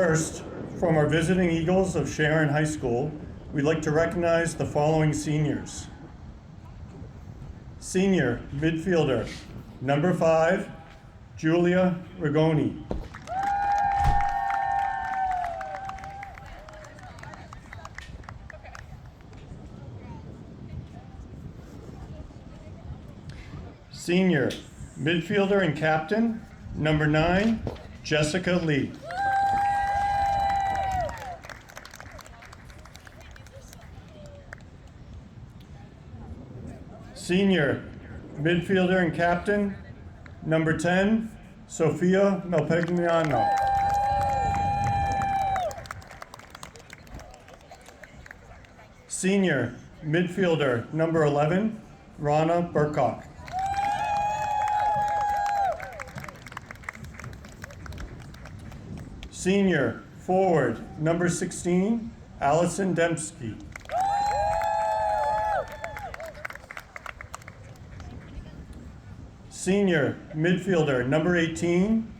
First, from our visiting Eagles of Sharon High School, we'd like to recognize the following seniors. Senior midfielder, number 5, Julia Rigoni. Senior midfielder and captain, number 9, Jessica Lee. Senior midfielder and captain, number 10, Sofia Melpegnano. Senior midfielder, number 11, Rana Burkock. Senior forward, number 16, Allison Dembski. Senior midfielder, number 18,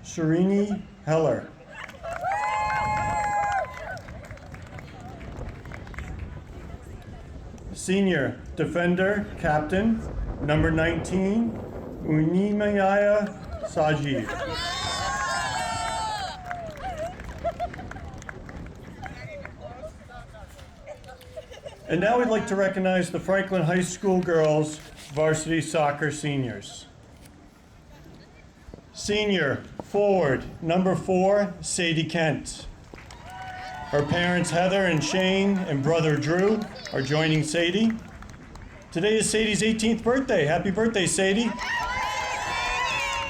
Shirini Heller. Senior defender, captain, number 19, Unimaya Saji. And now we'd like to recognize the Franklin High School girls varsity soccer seniors. Senior forward, number 4, Sadie Kent. Her parents Heather and Shane and brother Drew are joining Sadie. Today is Sadie's 18th birthday. Happy birthday, Sadie.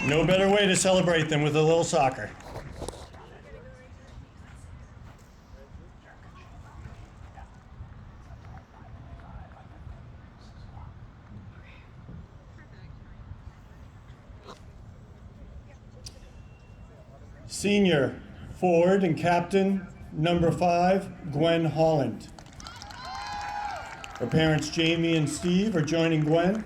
No better way to celebrate than with a little soccer. Senior forward and captain, number 5, Gwen Holland. Her parents Jamie and Steve are joining Gwen.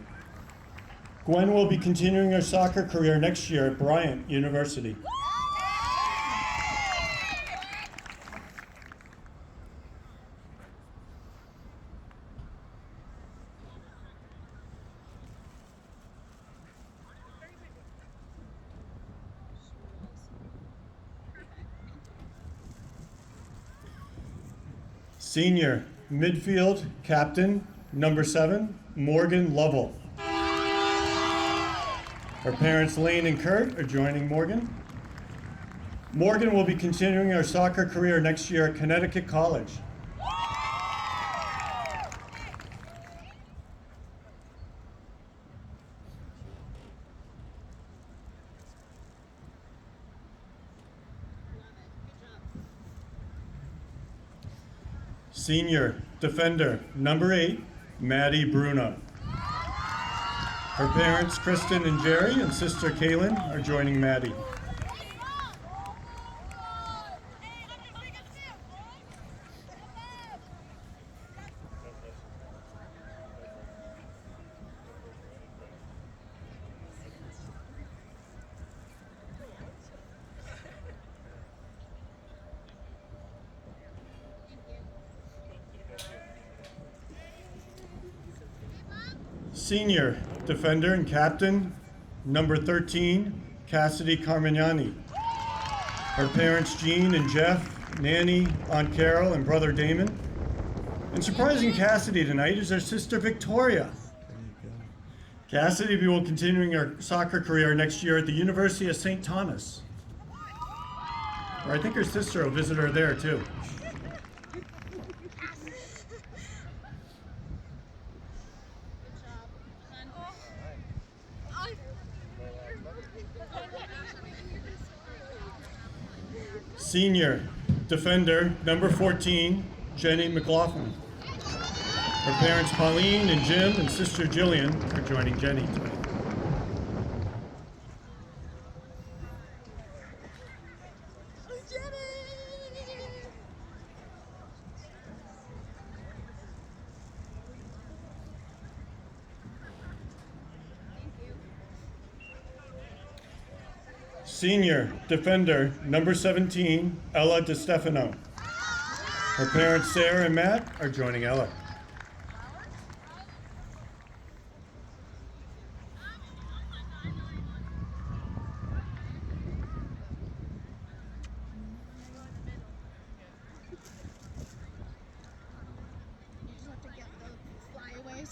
Gwen will be continuing her soccer career next year at Bryant University. Senior midfield captain, number 7, Morgan Lovell. Her parents Lane and Kurt are joining Morgan. Morgan will be continuing her soccer career next year at Connecticut College. Senior defender, number 8, Maddie Bruno. Her parents, Kristen and Jerry, and sister Kaylin are joining Maddie. Senior defender and captain, number 13, Cassidy Carmignani. Her parents, Jean and Jeff, Nanny, Aunt Carol, and brother Damon. And surprising Cassidy tonight is her sister Victoria. Cassidy will be continuing her soccer career next year at the University of St. Thomas. Or I think her sister will visit her there too. Senior defender, number 14, Jenny McLaughlin. Her parents Pauline and Jim and sister Jillian are joining Jenny tonight. Senior defender, number 17, Ella DeStefano. Her parents, Sarah and Matt, are joining Ella.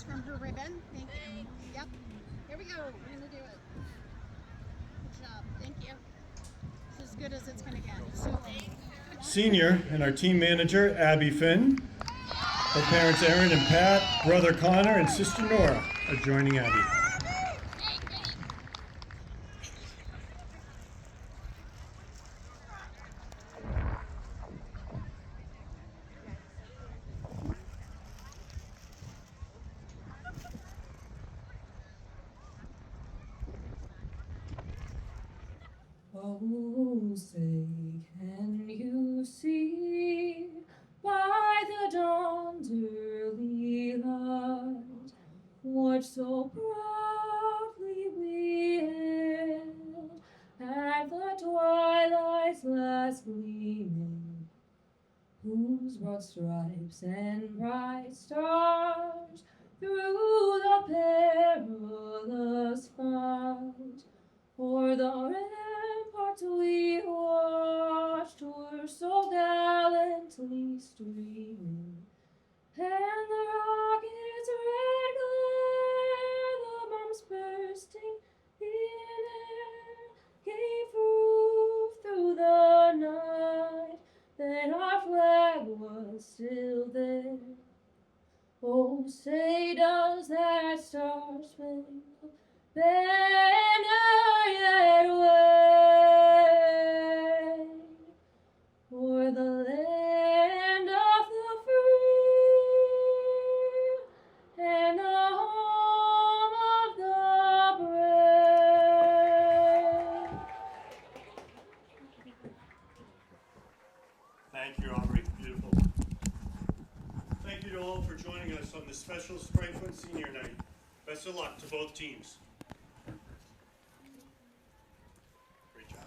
From her ribbon. Thank you. Yep. Here we go. We're going to do it. Good job. Thank you. It's as good as it's going to get. So, Senior and our team manager, Abby Finn. Her parents, Aaron and Pat, brother Connor, and sister Nora are joining Abby. Oh, say, can you see by the dawn's early light what so proudly we hailed at the twilight's last gleaming, whose broad stripes and bright stars through the perilous fight o'er the ramparts we watched were so gallantly streaming, and the rocket's red glare, the bombs bursting in air, gave proof through the night that our flag was still there. Oh, say does that star-spangled banner yet wave o'er the land of the free and the home of the brave? Thank you, Aubrey. Beautiful. Thank you to all for joining us on this special Franklin Senior Night. Best of luck to both teams. Great job.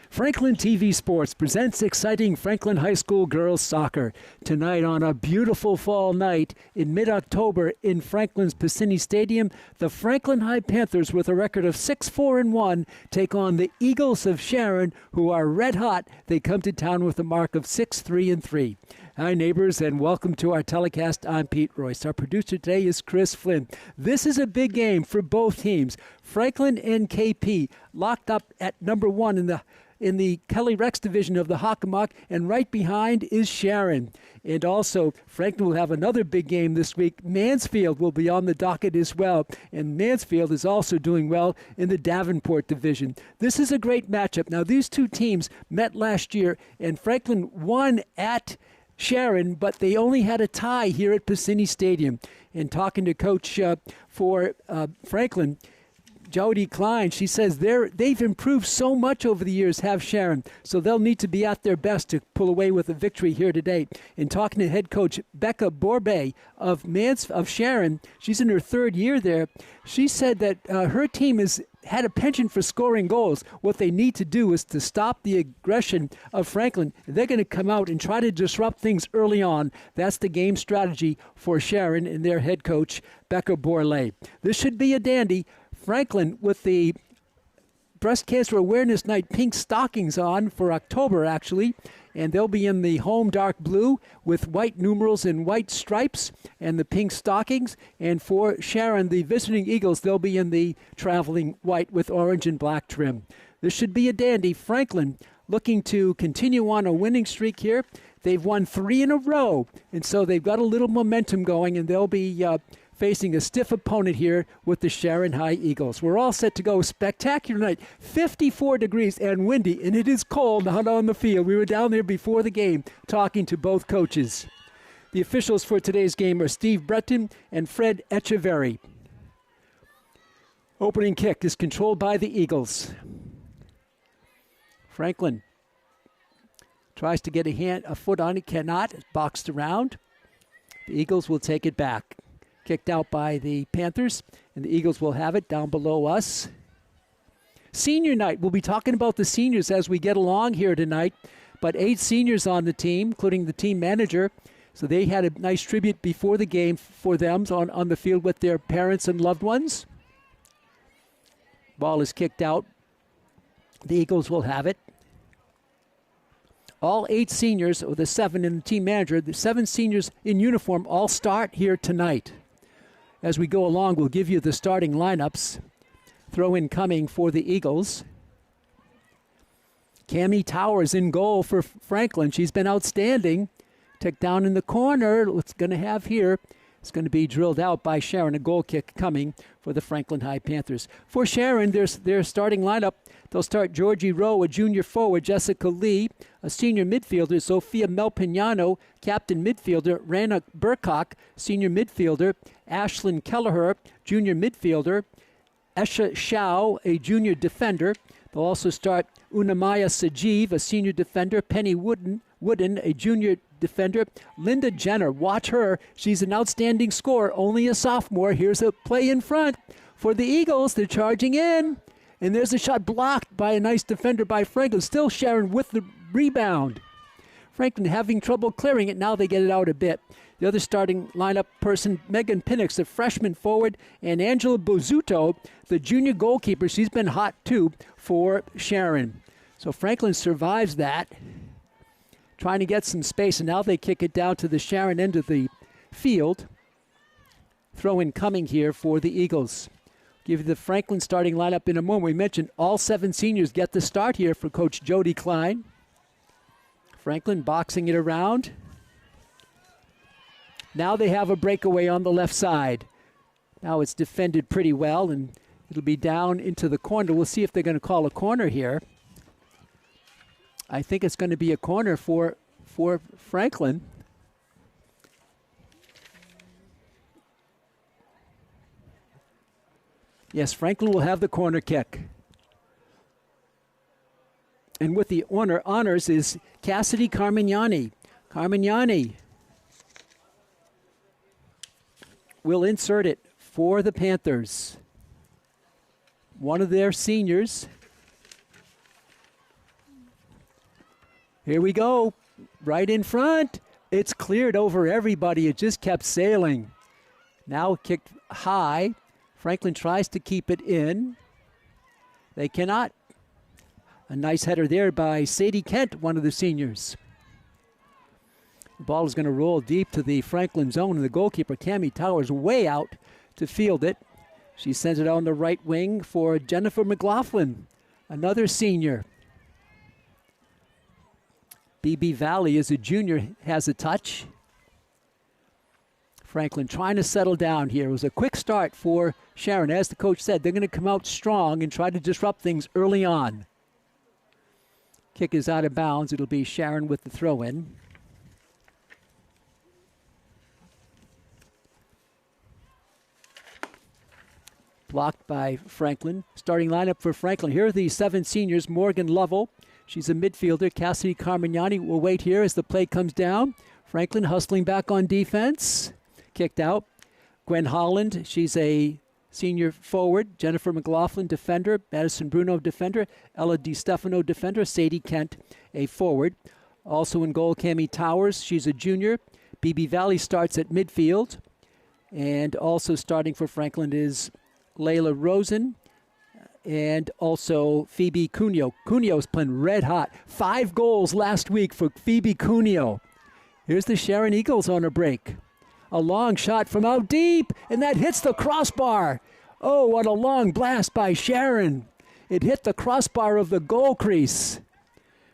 Franklin TV Sports presents exciting Franklin High School girls soccer tonight on a beautiful fall night in mid-October in Franklin's Piscini Stadium. The Franklin High Panthers, with a record of 6-4-1, take on the Eagles of Sharon, who are red hot. They come to town with a mark of 6-3-3. Hi, neighbors, and welcome to our telecast. I'm Pete Royce. Our producer today is Chris Flynn. This is a big game for both teams. Franklin and KP locked up at number one in the Kelly Rex division of the Hockomock, and right behind is Sharon. And also, Franklin will have another big game this week. Mansfield will be on the docket as well, and Mansfield is also doing well in the Davenport division. This is a great matchup. Now, these two teams met last year, and Franklin won at Sharon, but they only had a tie here at Piscini Stadium. And talking to Coach for Franklin, Jody Klein, she says they've improved so much over the years, have Sharon, so they'll need to be at their best to pull away with a victory here today. And talking to head coach Becca Borbe of Sharon, she's in her third year there, she said that her team has had a penchant for scoring goals. What they need to do is to stop the aggression of Franklin. They're going to come out and try to disrupt things early on. That's the game strategy for Sharon and their head coach, Becca Borley. This should be a dandy. Franklin with the Breast Cancer Awareness Night pink stockings on for October, actually, and they'll be in the home dark blue with white numerals and white stripes and the pink stockings. And for Sharon, the visiting Eagles, they'll be in the traveling white with orange and black trim. This should be a dandy. Franklin looking to continue on a winning streak here. They've won 3 in a row, and so they've got a little momentum going, and they'll be facing a stiff opponent here with the Sharon High Eagles. We're all set to go. Spectacular night. 54 degrees and windy, and it is cold out on the field. We were down there before the game talking to both coaches. The officials for today's game are Steve Breton and Fred Echeverry. Opening kick is controlled by the Eagles. Franklin tries to get a foot on it, cannot. It's boxed around. The Eagles will take it back. Kicked out by the Panthers, and the Eagles will have it down below us. Senior night. We'll be talking about the seniors as we get along here tonight. But 8 seniors on the team, including the team manager. So they had a nice tribute before the game for them on the field with their parents and loved ones. Ball is kicked out. The Eagles will have it. All 8 seniors, or the 7 and the team manager, the 7 seniors in uniform all start here tonight. As we go along, we'll give you the starting lineups. Throw in coming for the Eagles. Cammie Towers in goal for Franklin. She's been outstanding. Took down in the corner. What's going to have here? It's going to be drilled out by Sharon. A goal kick coming for the Franklin High Panthers. For Sharon, their starting lineup. They'll start Georgie Rowe, a junior forward, Jessica Lee, a senior midfielder, Sophia Melpignano, captain midfielder, Rana Burcock, senior midfielder, Ashlyn Kelleher, junior midfielder, Esha Shao, a junior defender. They'll also start Unamaya Sajeev, a senior defender, Penny Wooden, a junior defender, Linda Jenner. Watch her. She's an outstanding scorer, only a sophomore. Here's a play in front for the Eagles. They're charging in. And there's a shot blocked by a nice defender by Franklin. Still Sharon with the rebound. Franklin having trouble clearing it. Now they get it out a bit. The other starting lineup person, Megan Pinnix, the freshman forward, and Angela Bozuto, the junior goalkeeper. She's been hot, too, for Sharon. So Franklin survives that, trying to get some space, and now they kick it down to the Sharon end of the field. Throw in coming here for the Eagles. Give you the Franklin starting lineup in a moment. We mentioned all 7 seniors get the start here for Coach Jody Klein. Franklin boxing it around. Now they have a breakaway on the left side. Now it's defended pretty well, and it'll be down into the corner. We'll see if they're going to call a corner here. I think it's going to be a corner for Franklin. Yes, Franklin will have the corner kick. And with the honors is Cassidy Carmignani. Carmignani will insert it for the Panthers. One of their seniors. Here we go. Right in front. It's cleared over everybody. It just kept sailing. Now kicked high. Franklin tries to keep it in. They cannot. A nice header there by Sadie Kent, one of the seniors. The ball is going to roll deep to the Franklin zone, and the goalkeeper, Cammie Towers, way out to field it. She sends it on the right wing for Jennifer McLaughlin, another senior. BB Valley is a junior, has a touch. Franklin trying to settle down here. It was a quick start for Sharon. As the coach said, they're going to come out strong and try to disrupt things early on. Kick is out of bounds. It'll be Sharon with the throw-in. Blocked by Franklin. Starting lineup for Franklin. Here are the 7 seniors. Morgan Lovell. She's a midfielder. Cassidy Carmignani will wait here as the play comes down. Franklin hustling back on defense. Kicked out. Gwen Holland, she's a senior forward. Jennifer McLaughlin, defender. Madison Bruno, defender. Ella DiStefano, defender. Sadie Kent, a forward. Also in goal, Cammie Towers. She's a junior. BB Valley starts at midfield. And also starting for Franklin is Layla Rosen. And also Phoebe Cuneo. Cuneo's playing red hot. 5 goals last week for Phoebe Cuneo. Here's the Sharon Eagles on a break. A long shot from out deep, and that hits the crossbar. Oh, what a long blast by Sharon. It hit the crossbar of the goal crease.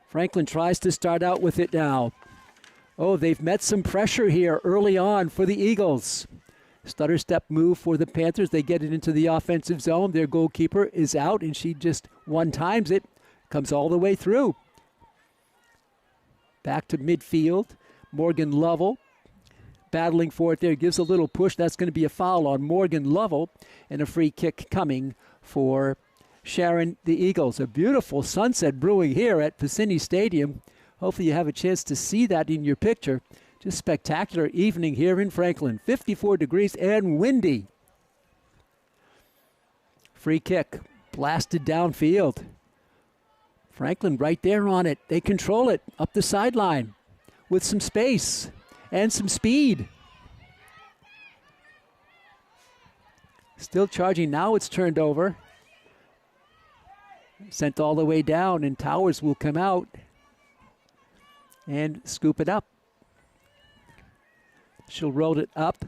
Franklin tries to start out with it now. Oh, they've met some pressure here early on for the Eagles. Stutter step move for the Panthers. They get it into the offensive zone. Their goalkeeper is out, and she just one-times it. Comes all the way through. Back to midfield. Morgan Lovell battling for it there. Gives a little push. That's going to be a foul on Morgan Lovell, and a free kick coming for Sharon, the Eagles. A beautiful sunset brewing here at Piscini Stadium. Hopefully you have a chance to see that in your picture. Just spectacular evening here in Franklin. 54 degrees and windy. Free kick blasted downfield. Franklin right there on it. They control it up the sideline with some space and some speed. Still charging. Now it's turned over. Sent all the way down, and Towers will come out and scoop it up. She'll roll it up.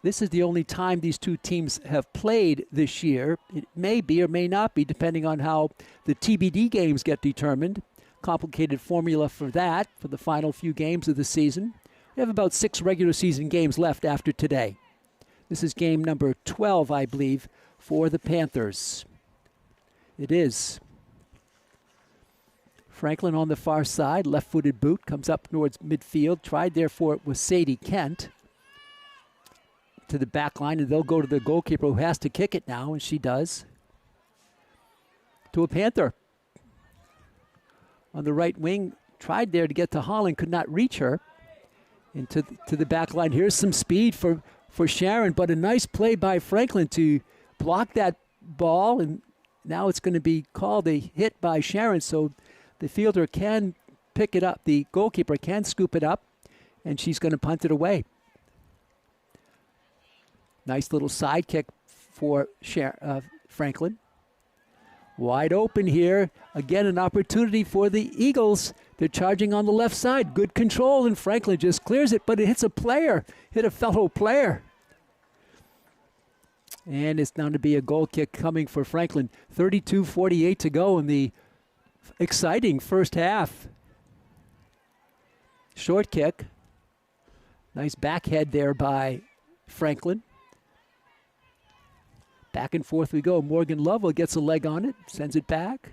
This is the only time these two teams have played this year. It may be or may not be, depending on how the TBD games get determined. Complicated formula for that, for the final few games of the season. We have about 6 regular season games left after today. This is game number 12, I believe, for the Panthers. It is. Franklin on the far side, left-footed boot, comes up towards midfield. Tried there for it was Sadie Kent. To the back line, and they'll go to the goalkeeper who has to kick it now, and she does. To a Panther. On the right wing, tried there to get to Holland, could not reach her. And to the back line, here's some speed for Sharon, but a nice play by Franklin to block that ball, and now it's going to be called a hit by Sharon, so the fielder can pick it up, the goalkeeper can scoop it up, and she's going to punt it away. Nice little side kick for Franklin. Wide open here. Again, an opportunity for the Eagles. They're charging on the left side. Good control, and Franklin just clears it, but it hits a player, hit a fellow player. And it's going to be a goal kick coming for Franklin. 32:48 to go in the exciting first half. Short kick. Nice backhead there by Franklin. Back and forth we go. Morgan Lovell gets a leg on it, sends it back.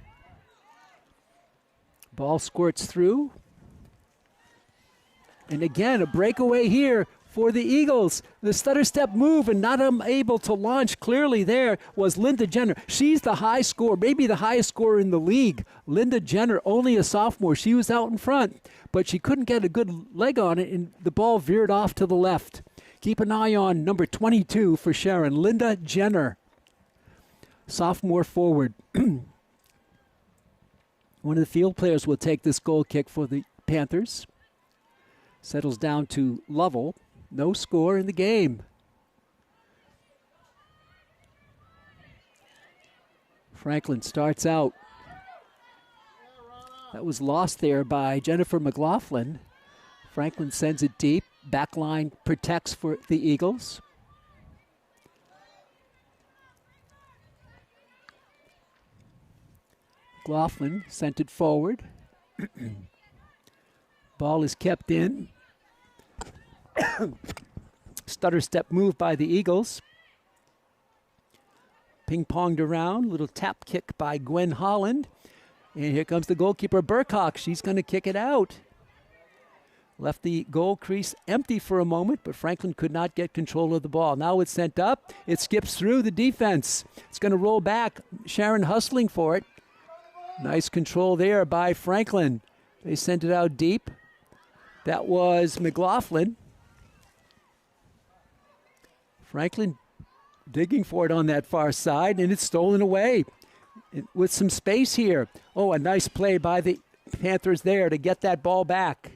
Ball squirts through. And again, a breakaway here for the Eagles. The stutter step move and not able to launch clearly there was Linda Jenner. She's the high scorer, maybe the highest scorer in the league. Linda Jenner, only a sophomore. She was out in front, but she couldn't get a good leg on it, and the ball veered off to the left. Keep an eye on number 22 for Sharon, Linda Jenner. Sophomore forward. One of the field players will take this goal kick for the Panthers. Settles down to Lovell. No score in the game. Franklin starts out. That was lost there by Jennifer McLaughlin. Franklin sends it deep. Backline protects for the Eagles. McLaughlin sent it forward. Ball is kept in. Stutter step move by the Eagles. Ping-ponged around. Little tap kick by Gwen Holland. And here comes the goalkeeper, Burkhawk. She's going to kick it out. Left the goal crease empty for a moment, but Franklin could not get control of the ball. Now it's sent up. It skips through the defense. It's going to roll back. Sharon hustling for it. Nice control there by Franklin. They sent it out deep. That was McLaughlin. Franklin digging for it on that far side, and it's stolen away with some space here. Oh, a nice play by the Panthers there to get that ball back.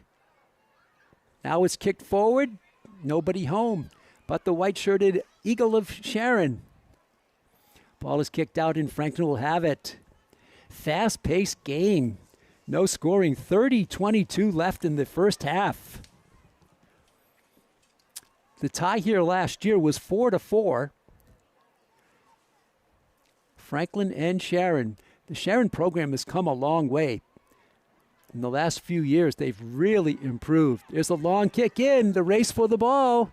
Now it's kicked forward. Nobody home but the white-shirted Eagle of Sharon. Ball is kicked out, and Franklin will have it. Fast-paced game. No scoring. 30-22 left in the first half. The tie here last year was 4-4. Franklin and Sharon. The Sharon program has come a long way. In the last few years, they've really improved. There's a long kick in. The race for the ball.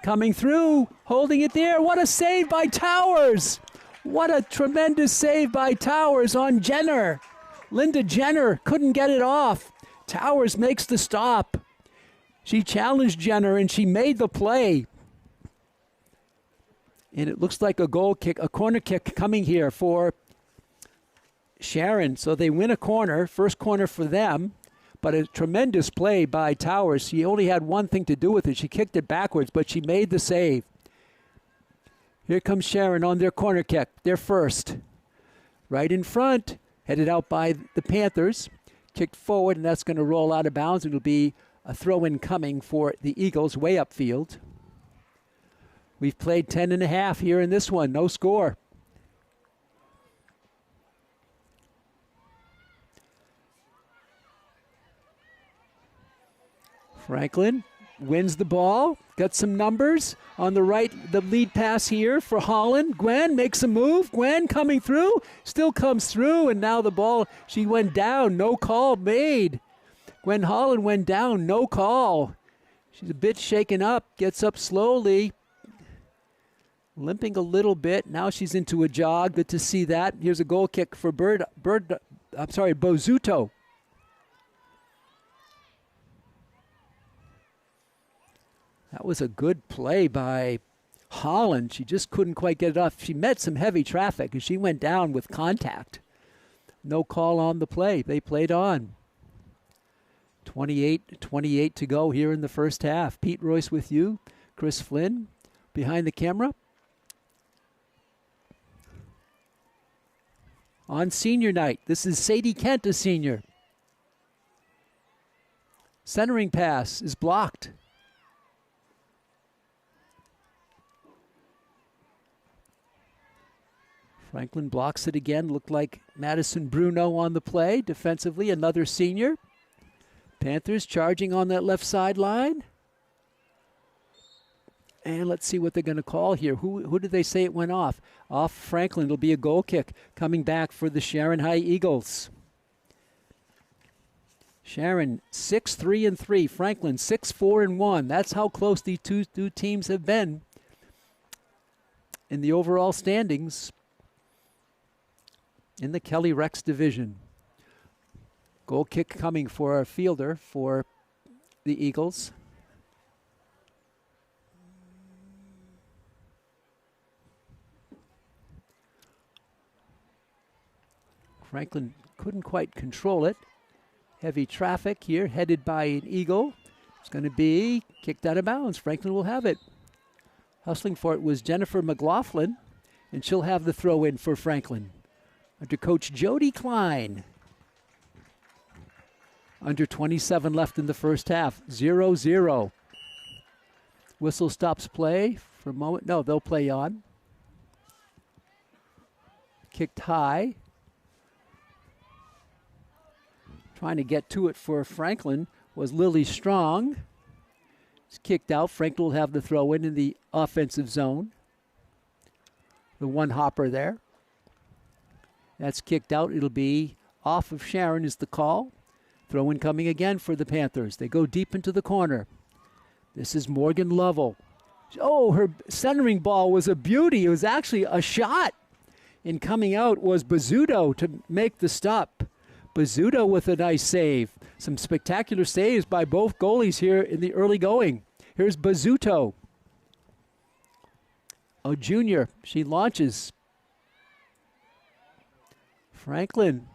Coming through. Holding it there. What a save by Towers. What a tremendous save by Towers on Jenner. Linda Jenner couldn't get it off. Towers makes the stop. She challenged Jenner, and she made the play. And it looks like a goal kick, a corner kick coming here for Sharon. So they win a corner, first corner for them, but a tremendous play by Towers. She only had one thing to do with it. She kicked it backwards, but she made the save. Here comes Sharon on their corner kick. Their first. Right in front. Headed out by the Panthers. Kicked forward, and that's going to roll out of bounds. It'll be a throw-in coming for the Eagles way upfield. We've played 10.5 here in this one. No score. Franklin wins the ball. Got some numbers. On the right, the lead pass here for Holland. Gwen makes a move. Gwen coming through. Still comes through. And now the ball, she went down. No call made. Gwen Holland went down. No call. She's a bit shaken up. Gets up slowly. Limping a little bit. Now she's into a jog. Good to see that. Here's a goal kick for Bozuto. That was a good play by Holland. She just couldn't quite get it off. She met some heavy traffic and she went down with contact. No call on the play. They played on. 28 to go here in the first half. Pete Royce with you. Chris Flynn behind the camera. On senior night, this is Sadie Kent, a senior. Centering pass is blocked. Franklin blocks it again. Looked like Madison Bruno on the play. Defensively, another senior. Panthers charging on that left sideline. And let's see what they're going to call here. Who did they say it went off? Off Franklin. It'll be a goal kick coming back for the Sharon High Eagles. Sharon 6-3-3. Franklin 6-4-1. That's how close these two teams have been in the overall standings in the Kelly Rex division. Goal kick coming for a fielder for the Eagles. Franklin couldn't quite control it. Heavy traffic here, headed by an Eagle. It's going to be kicked out of bounds. Franklin will have it. Hustling for it was Jennifer McLaughlin, and she'll have the throw in for Franklin. Under Coach Jody Klein. Under 27 left in the first half. 0-0. Whistle stops play for a moment. No, they'll play on. Kicked high. Trying to get to it for Franklin was Lily Strong. It's kicked out. Franklin will have the throw in the offensive zone. The one hopper there. That's kicked out. It'll be off of Sharon is the call. Throw in coming again for the Panthers. They go deep into the corner. This is Morgan Lovell. Oh, her centering ball was a beauty. It was actually a shot. And coming out was Bazzuto to make the stop. Bazzuto with a nice save. Some spectacular saves by both goalies here in the early going. Here's Bazzuto. A junior. She launches. Franklin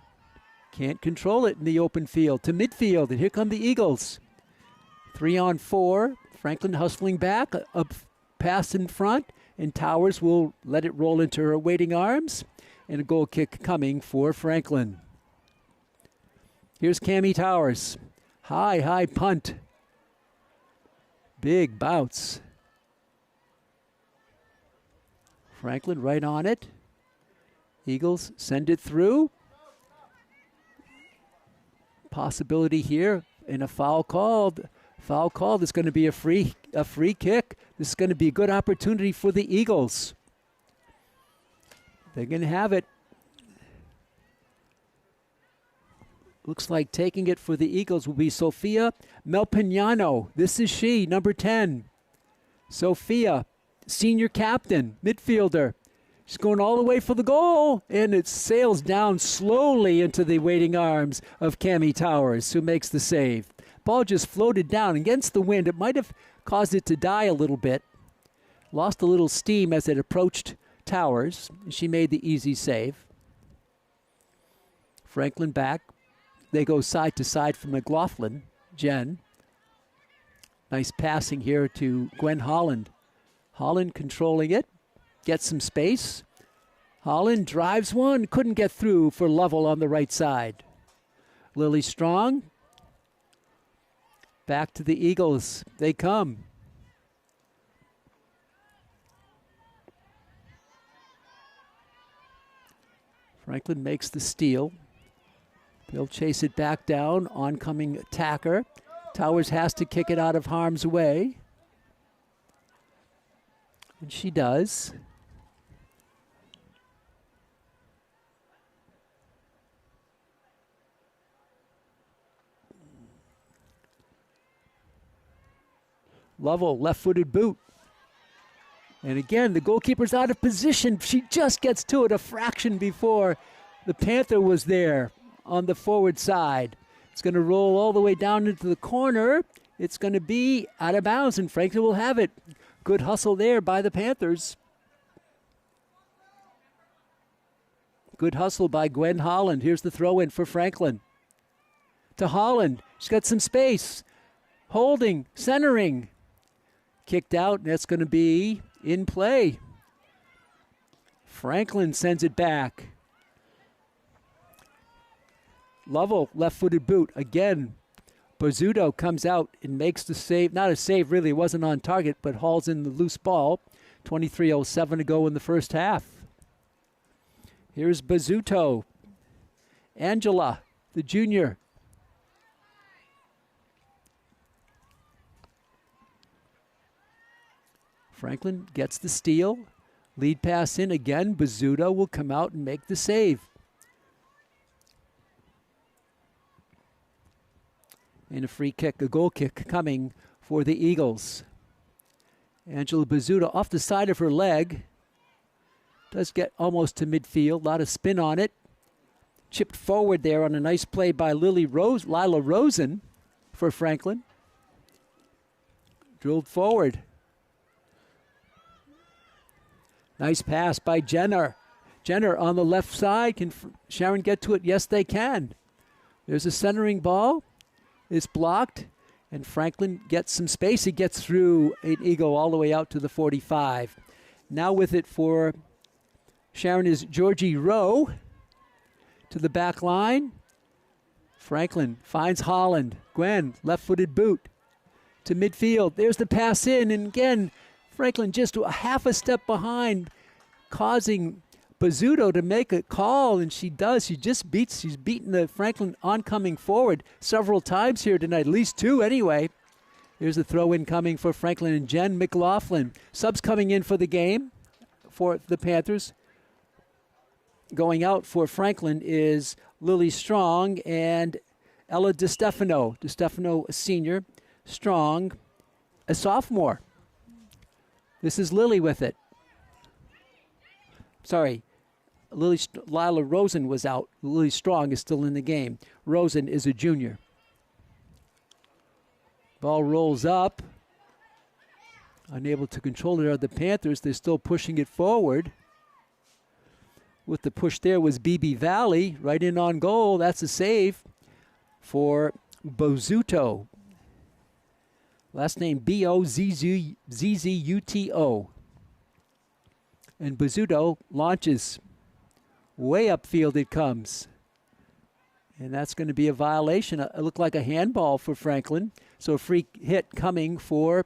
can't control it in the open field to midfield, and here come the Eagles. 3-on-4. Franklin hustling back, a pass in front, and Towers will let it roll into her waiting arms, and a goal kick coming for Franklin. Here's Cammie Towers. High punt. Big bounce. Franklin right on it. Eagles send it through. Possibility here in a foul called. Foul called. It's going to be a free kick. This is going to be a good opportunity for the Eagles. They're going to have it. Looks like taking it for the Eagles will be Sophia Melpignano. This is she, number 10. Sophia, senior captain, midfielder. She's going all the way for the goal, and it sails down slowly into the waiting arms of Cammie Towers, who makes the save. Ball just floated down against the wind. It might have caused it to die a little bit. Lost a little steam as it approached Towers. She made the easy save. Franklin back. They go side to side from McLaughlin. Jen. Nice passing here to Gwen Holland. Holland controlling it. gets some space. Holland drives one, couldn't get through for Lovell on the right side. Lily Strong. Back to the Eagles. They come. Franklin makes the steal. They'll chase it back down. Oncoming attacker. Towers has to kick it out of harm's way. And she does. Lovell, left-footed boot. And again, the goalkeeper's out of position. She just gets to it a fraction before the Panther was there on the forward side. It's going to roll all the way down into the corner. It's going to be out of bounds, and Franklin will have it. Good hustle there by the Panthers. Good hustle by Gwen Holland. Here's the throw-in for Franklin. To Holland. She's got some space. Holding, centering. Kicked out, and that's going to be in play. Franklin sends it back. Lovell, left-footed boot. Again, Bozzuto comes out and makes the save. Not a save, really. It wasn't on target, but hauls in the loose ball. 23:07 to go in the first half. Here's Bozzuto. Angela, the junior. Franklin gets the steal. Lead pass in again. Bozzuto will come out and make the save. And a free kick, a goal kick coming for the Eagles. Angela Bozzuto off the side of her leg. Does get almost to midfield. A lot of spin on it. Chipped forward there on a nice play by Lila Rosen for Franklin. Drilled forward. Nice pass by Jenner. Jenner on the left side. Can Sharon get to it? Yes, they can. There's a centering ball. It's blocked. And Franklin gets some space. He gets through an Eagle all the way out to the 45. Now with it for Sharon is Georgie Rowe. To the back line. Franklin finds Holland. Gwen, left-footed boot. To midfield. There's the pass in. And again, Franklin just a half a step behind, causing Bozzuto to make a call, and she does. She's beaten the Franklin oncoming forward several times here tonight, at least two anyway. Here's the throw-in coming for Franklin and Jen McLaughlin. Subs coming in for the game for the Panthers. Going out for Franklin is Lily Strong and Ella DeStefano. DeStefano, a senior. Strong, a sophomore. This is Lily with it. Sorry, Lila Rosen was out. Lily Strong is still in the game. Rosen is a junior. Ball rolls up. Unable to control it are the Panthers. They're still pushing it forward. With the push there was BB Valley. Right in on goal. That's a save for Bozzuto. Last name Bozzuto. And Bozzuto launches. Way upfield it comes. And that's going to be a violation. It looked like a handball for Franklin. So a free hit coming for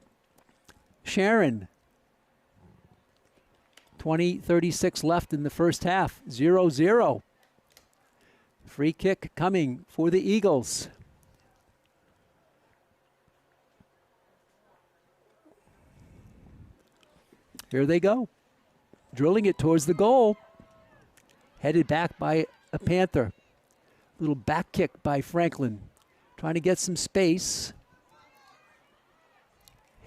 Sharon. 20:36 left in the first half. 0-0. Free kick coming for the Eagles. Here they go. Drilling it towards the goal. Headed back by a Panther. Little back kick by Franklin. Trying to get some space.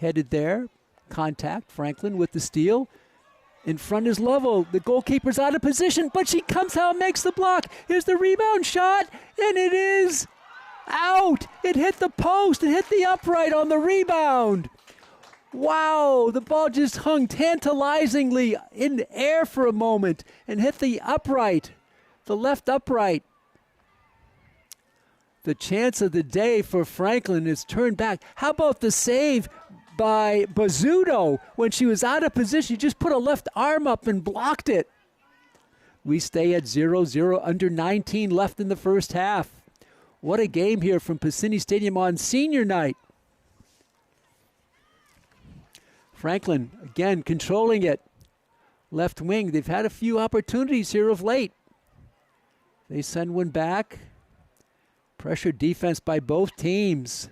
Headed there. Contact. Franklin with the steal. In front is Lovell. The goalkeeper's out of position, but she comes out and makes the block. Here's the rebound shot, and it is out. It hit the post. It hit the upright on the rebound. Wow, the ball just hung tantalizingly in the air for a moment and hit the upright, the left upright. The chance of the day for Franklin is turned back. How about the save by Bazzuto. When she was out of position, she just put a left arm up and blocked it. We stay at 0-0, under 19 left in the first half. What a game here from Piscini Stadium on senior night. Franklin, again, controlling it. Left wing, they've had a few opportunities here of late. They send one back. Pressure defense by both teams.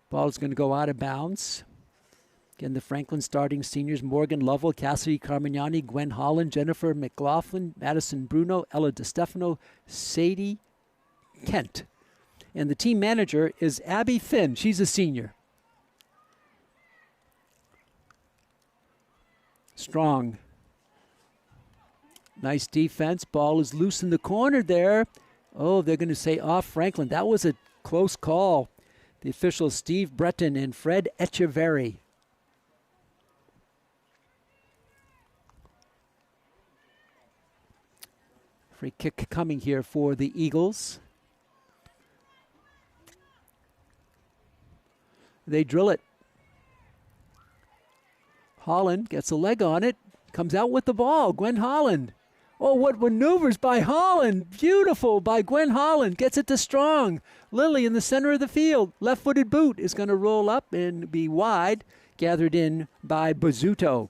Ball is going to go out of bounds. Again, the Franklin starting seniors: Morgan Lovell, Cassidy Carmignani, Gwen Holland, Jennifer McLaughlin, Madison Bruno, Ella DeStefano, Sadie Kent. And the team manager is Abby Finn. She's a senior. Strong. Nice defense. Ball is loose in the corner there. Oh, they're going to say off Franklin. That was a close call. The officials, Steve Breton and Fred Echeverry. Free kick coming here for the Eagles. They drill it. Holland gets a leg on it. Comes out with the ball. Gwen Holland. Oh, what maneuvers by Holland. Beautiful by Gwen Holland. Gets it to Strong. Lily in the center of the field. Left-footed boot is going to roll up and be wide. Gathered in by Bazzuto.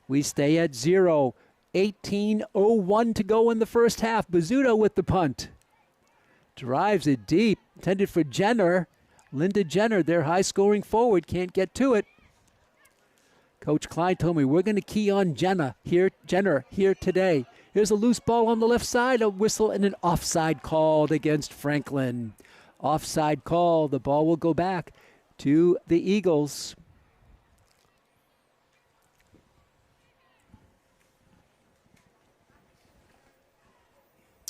We stay at 0. 18:01 to go in the first half. Bazzuto with the punt. Drives it deep. Intended for Jenner. Linda Jenner, their high-scoring forward, can't get to it. Coach Klein told me we're going to key on Jenner here today. Here's a loose ball on the left side, a whistle and an offside called against Franklin. Offside call. The ball will go back to the Eagles.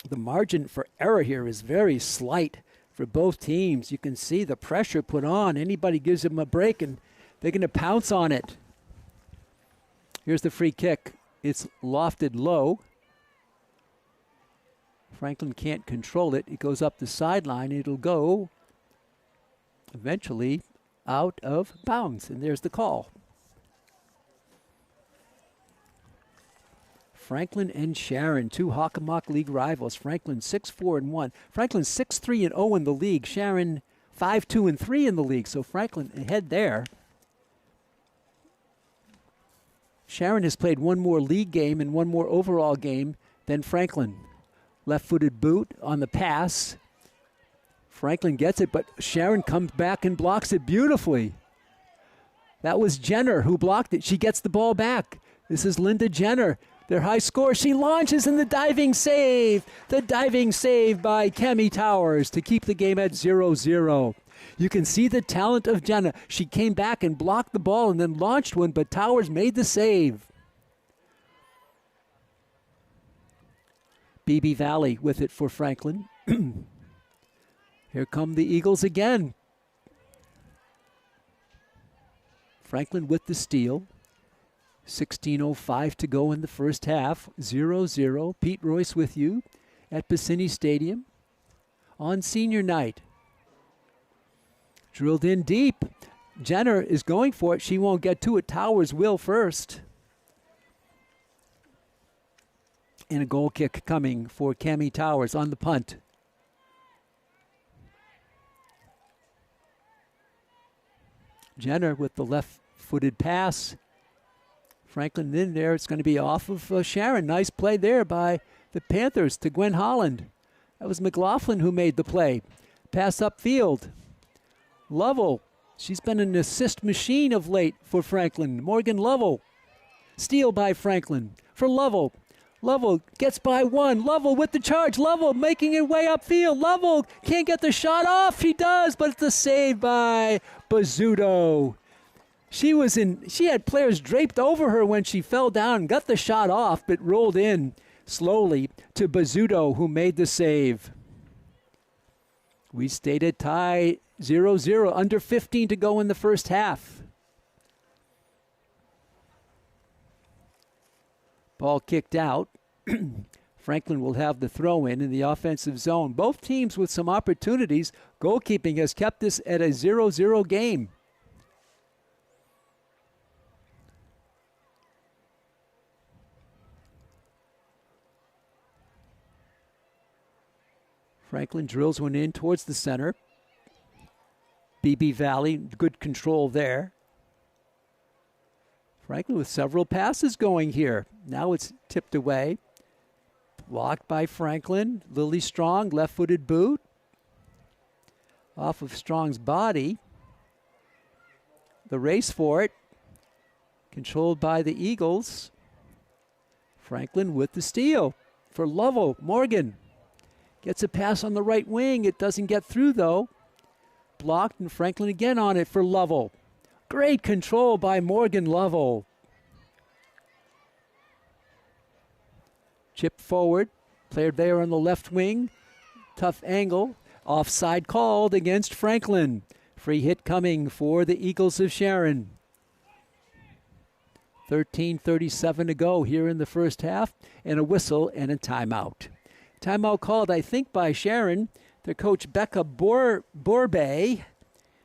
The margin for error here is very slight for both teams. You can see the pressure put on. Anybody gives them a break and they're going to pounce on it. Here's the free kick. It's lofted low. Franklin can't control it. It goes up the sideline. It'll go eventually out of bounds. And there's the call. Franklin and Sharon, two Hockomock League rivals. Franklin 6-4-1. Franklin 6-3-0 in the league. Sharon 5-2-3 in the league. So Franklin ahead there. Sharon has played one more league game and one more overall game than Franklin. Left-footed boot on the pass. Franklin gets it, but Sharon comes back and blocks it beautifully. That was Jenner who blocked it. She gets the ball back. This is Linda Jenner, their high score. She launches in the diving save. The diving save by Cami Towers to keep the game at 0-0. You can see the talent of Jenna. She came back and blocked the ball and then launched one, but Towers made the save. BB Valley with it for Franklin. Here come the Eagles again. Franklin with the steal. 16:05 to go in the first half. 0-0. Pete Royce with you at Piscini Stadium on senior night. Drilled in deep. Jenner is going for it. She won't get to it. Towers will first. And a goal kick coming for Cami Towers on the punt. Jenner with the left-footed pass. Franklin in there. It's going to be off of Sharon. Nice play there by the Panthers to Gwen Holland. That was McLaughlin who made the play. Pass upfield. Lovell. She's been an assist machine of late for Franklin. Morgan Lovell. Steal by Franklin for Lovell. Lovell gets by one. Lovell with the charge. Lovell making it way upfield. Lovell can't get the shot off. She does, but it's a save by Bazzuto. She had players draped over her when she fell down, got the shot off, but rolled in slowly to Bazzuto, who made the save. We stayed at tie 0-0, under 15 to go in the first half. Ball kicked out. Franklin will have the throw in the offensive zone. Both teams with some opportunities. Goalkeeping has kept this at a 0-0 game. Franklin drills one in towards the center. BB Valley, good control there. Franklin with several passes going here. Now it's tipped away. Blocked by Franklin. Lily Strong, left-footed boot. Off of Strong's body. The race for it. Controlled by the Eagles. Franklin with the steal for Lovell. Morgan gets a pass on the right wing. It doesn't get through, though. Blocked, and Franklin again on it for Lovell. Great control by Morgan Lovell. Chip forward. Player there on the left wing. Tough angle. Offside called against Franklin. Free hit coming for the Eagles of Sharon. 13:37 to go here in the first half, and a whistle and a timeout. Timeout called, I think, by Sharon. Their coach, Becca Borbay.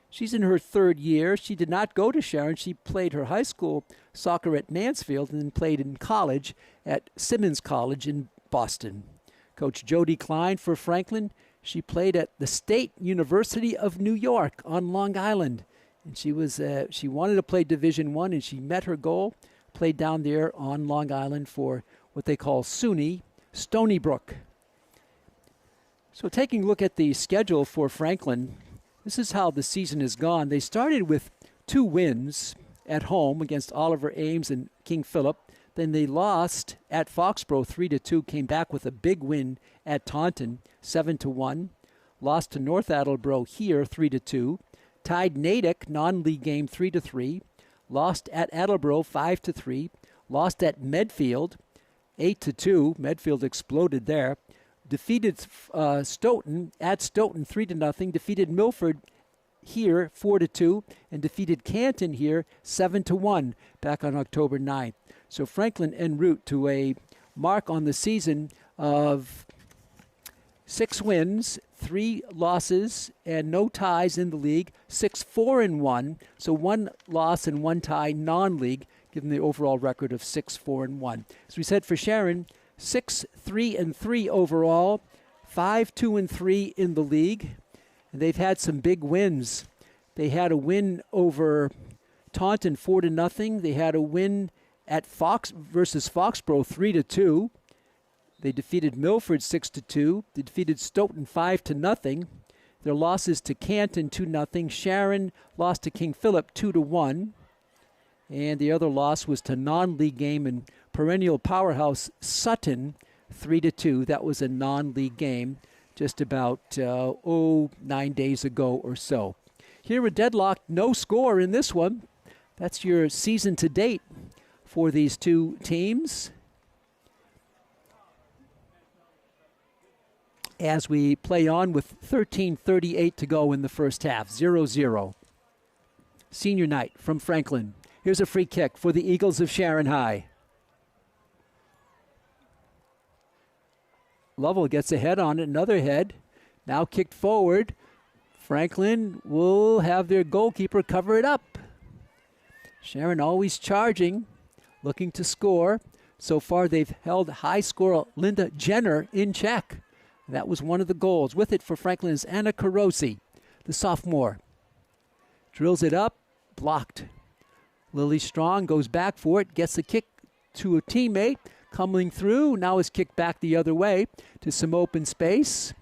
She's in her third year. She did not go to Sharon. She played her high school soccer at Mansfield and then played in college at Simmons College in Boston. Coach Jody Klein for Franklin. She played at the State University of New York on Long Island. And she wanted to play Division I, and she met her goal. Played down there on Long Island for what they call SUNY, Stony Brook. So taking a look at the schedule for Franklin, this is how the season has gone. They started with 2 wins at home against Oliver Ames and King Philip. Then they lost at Foxborough 3-2, came back with a big win at Taunton 7-1. Lost to North Attleboro here 3-2. Tied Natick, non-league game 3-3. Lost at Attleboro 5-3. Lost at Medfield 8-2. Medfield exploded there. Defeated Stoughton at Stoughton 3-0. Defeated Milford here 4-2, and defeated Canton here 7-1 back on October 9th. So Franklin en route to a mark on the season of 6 wins, 3 losses, and no ties in the league. 6-4-1, so 1 loss and 1 tie non-league, giving the overall record of 6-4-1. As we said for Sharon, 6-3-3 overall, 5-2-3 in the league. And they've had some big wins. They had a win over Taunton 4-0. They had a win at versus Foxborough 3-2. They defeated Milford 6-2. They defeated Stoughton 5-0. Their losses to Canton 2-0. Sharon lost to King Philip 2-1. And the other loss was to non-league game and perennial powerhouse Sutton 3-2. That was a non-league game just about 9 days ago or so. Here a deadlocked, no score in this one. That's your season to date for these two teams. As we play on with 13:38 to go in the first half, 0-0. Senior night from Franklin. Here's a free kick for the Eagles of Sharon High. Lovell gets a head on it, another head. Now kicked forward. Franklin will have their goalkeeper cover it up. Sharon always charging, looking to score. So far they've held high scorer Linda Jenner in check. That was one of the goals. With it for Franklin is Anna Carosi, the sophomore. Drills it up, blocked. Lily Strong goes back for it, gets a kick to a teammate. Coming through, now is kicked back the other way to some open space.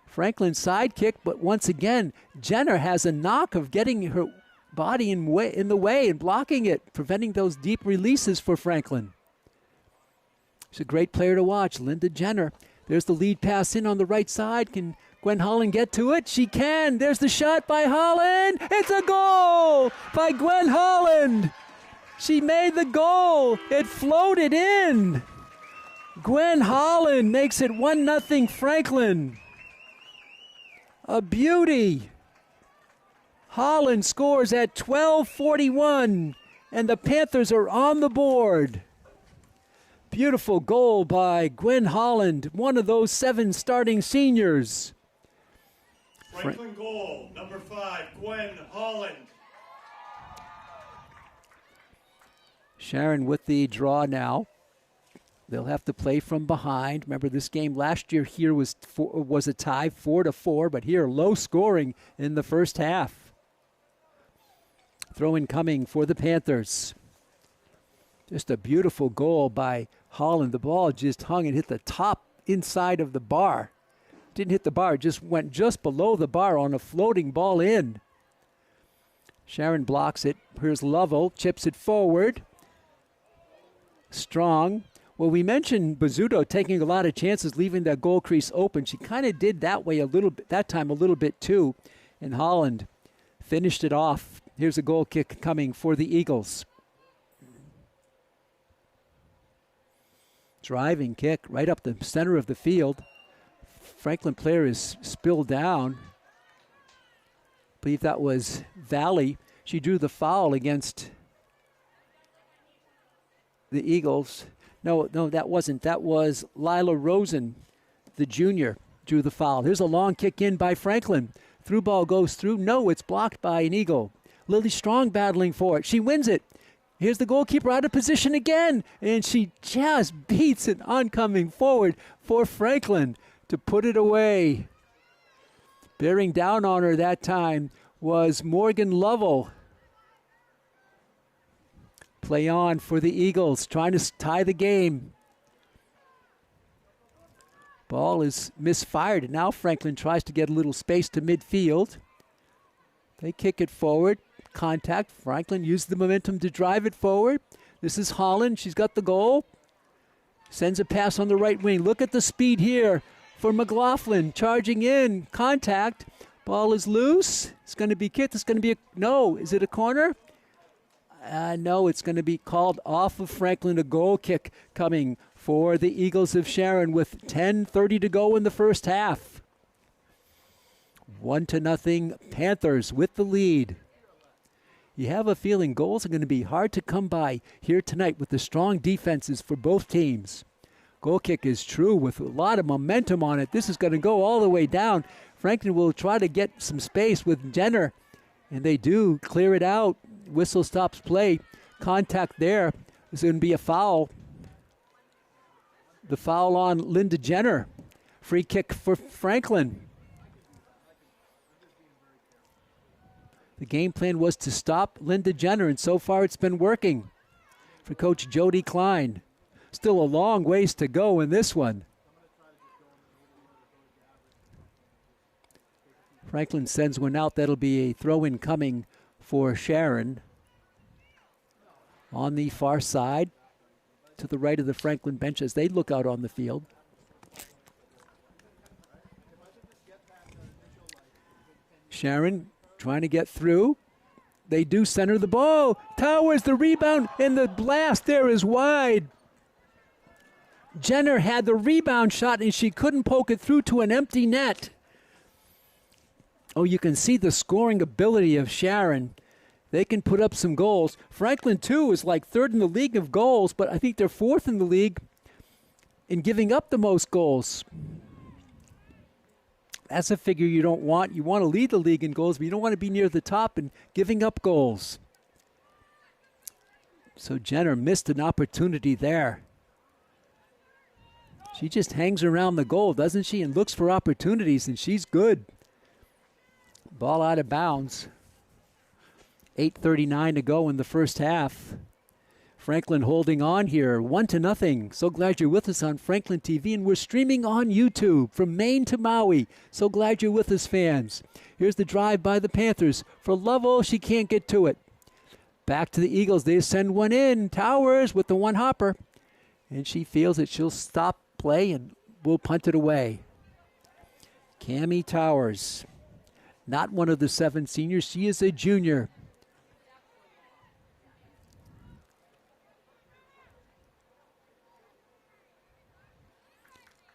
Franklin's side kick, but once again, Jenner has a knock of getting her body in the way and blocking it, preventing those deep releases for Franklin. She's a great player to watch, Linda Jenner. There's the lead pass in on the right side. Can Gwen Holland get to it? She can. There's the shot by Holland. It's a goal by Gwen Holland. She made the goal. It floated in. Gwen Holland makes it 1-0 Franklin. A beauty. Holland scores at 12:41, and the Panthers are on the board. Beautiful goal by Gwen Holland, one of those 7 starting seniors. Franklin goal, number 5, Gwen Holland. Sharon with the draw now. They'll have to play from behind. Remember, this game last year here was a tie, 4-4, but here low scoring in the first half. Throw in coming for the Panthers. Just a beautiful goal by Holland. The ball just hung and hit the top inside of the bar. Didn't hit the bar, it just went just below the bar on a floating ball in. Sharon blocks it. Here's Lovell, chips it forward. Strong. Well, we mentioned Bizzuto taking a lot of chances, leaving that goal crease open. She kind of did that way a little bit, that time a little bit too. And Holland finished it off. Here's a goal kick coming for the Eagles. Driving kick right up the center of the field. Franklin player is spilled down. I believe that was Valley. She drew the foul against the Eagles. No, that wasn't. That was Lila Rosen, the junior, drew the foul. Here's a long kick in by Franklin. Through ball goes through. No, it's blocked by an Eagle. Lily Strong battling for it. She wins it. Here's the goalkeeper out of position again, and she just beats an oncoming forward for Franklin to put it away. Bearing down on her that time was Morgan Lovell. Play on for the Eagles, trying to tie the game. Ball is misfired, and now Franklin tries to get a little space to midfield. They kick it forward. Contact. Franklin used the momentum to drive it forward. This is Holland. She's got the goal. Sends a pass on the right wing. Look at the speed here for McLaughlin. Charging in. Contact. Ball is loose. It's going to be kicked. It's going to be no. Is it a corner? No, it's going to be called off of Franklin. A goal kick coming for the Eagles of Sharon with 10:30 to go in the first half. 1-0 Panthers with the lead. You have a feeling goals are going to be hard to come by here tonight with the strong defenses for both teams. Goal kick is true with a lot of momentum on it. This is going to go all the way down. Franklin will try to get some space with Jenner, and they do clear it out. Whistle stops play. Contact there. There's going to be a foul. The foul on Linda Jenner. Free kick for Franklin. The game plan was to stop Linda Jenner, and so far it's been working for Coach Jody Klein. Still a long ways to go in this one. Franklin sends one out. That'll be a throw-in coming for Sharon. On the far side, to the right of the Franklin bench as they look out on the field. Sharon trying to get through. They do center the ball. Towers the rebound, and the blast there is wide. Jenner had the rebound shot, and she couldn't poke it through to an empty net. Oh, you can see the scoring ability of Sharon. They can put up some goals. Franklin, too, is like third in the league of goals, but I think they're fourth in the league in giving up the most goals. That's a figure you don't want. You want to lead the league in goals, but you don't want to be near the top and giving up goals. So Jenner missed an opportunity there. She just hangs around the goal, doesn't she, and looks for opportunities, and she's good. Ball out of bounds. 8:39 to go in the first half. Franklin holding on here, 1-0. So glad you're with us on Franklin TV, and we're streaming on YouTube from Maine to Maui. So glad you're with us, fans. Here's the drive by the Panthers. For Lovell, she can't get to it. Back to the Eagles. They send one in. Towers with the one hopper. And she feels that she'll stop play and will punt it away. Cammie Towers. Not one of the 7 seniors. She is a junior.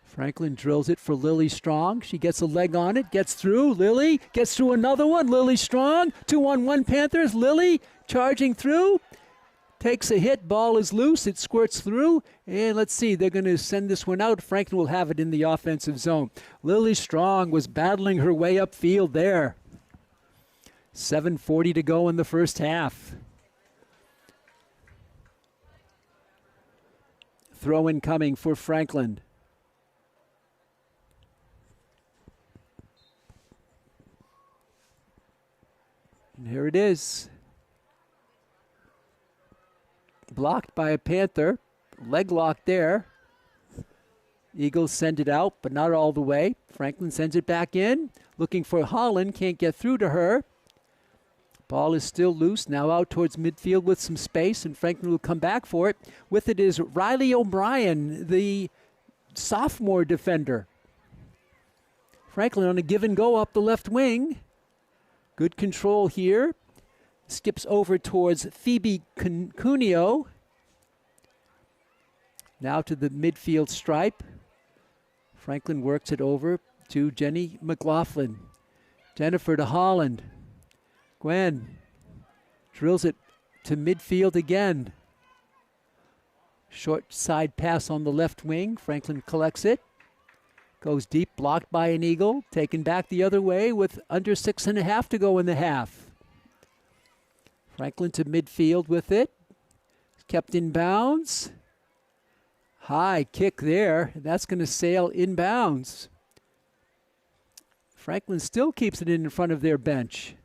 Franklin drills it for Lily Strong. She gets a leg on it, gets through. Lily gets through another one. Lily Strong, 2-on-1 Panthers. Lily charging through. takes a hit, ball is loose, it squirts through, and let's see, they're going to send this one out. Franklin will have it in the offensive zone. Lily Strong was battling her way upfield there. 7:40 to go in the first half. Throw in coming for Franklin. And here it is. Blocked by a Panther. Leg lock there. Eagles send it out, but not all the way. Franklin sends it back in. Looking for Holland. Can't get through to her. Ball is still loose. Now out towards midfield with some space, and Franklin will come back for it. With it is Riley O'Brien, the sophomore defender. Franklin on a give and go up the left wing. Good control here. Skips over towards Phoebe Cuneo. Now to the midfield stripe. Franklin works it over to Jenny McLaughlin. Jennifer to Holland. Gwen drills it to midfield again. Short side pass on the left wing. Franklin collects it. Goes deep, blocked by an Eagle. Taken back the other way with under 6.5 to go in the half. Franklin to midfield with it. Kept in bounds. High kick there. That's going to sail inbounds. Franklin still keeps it in front of their bench.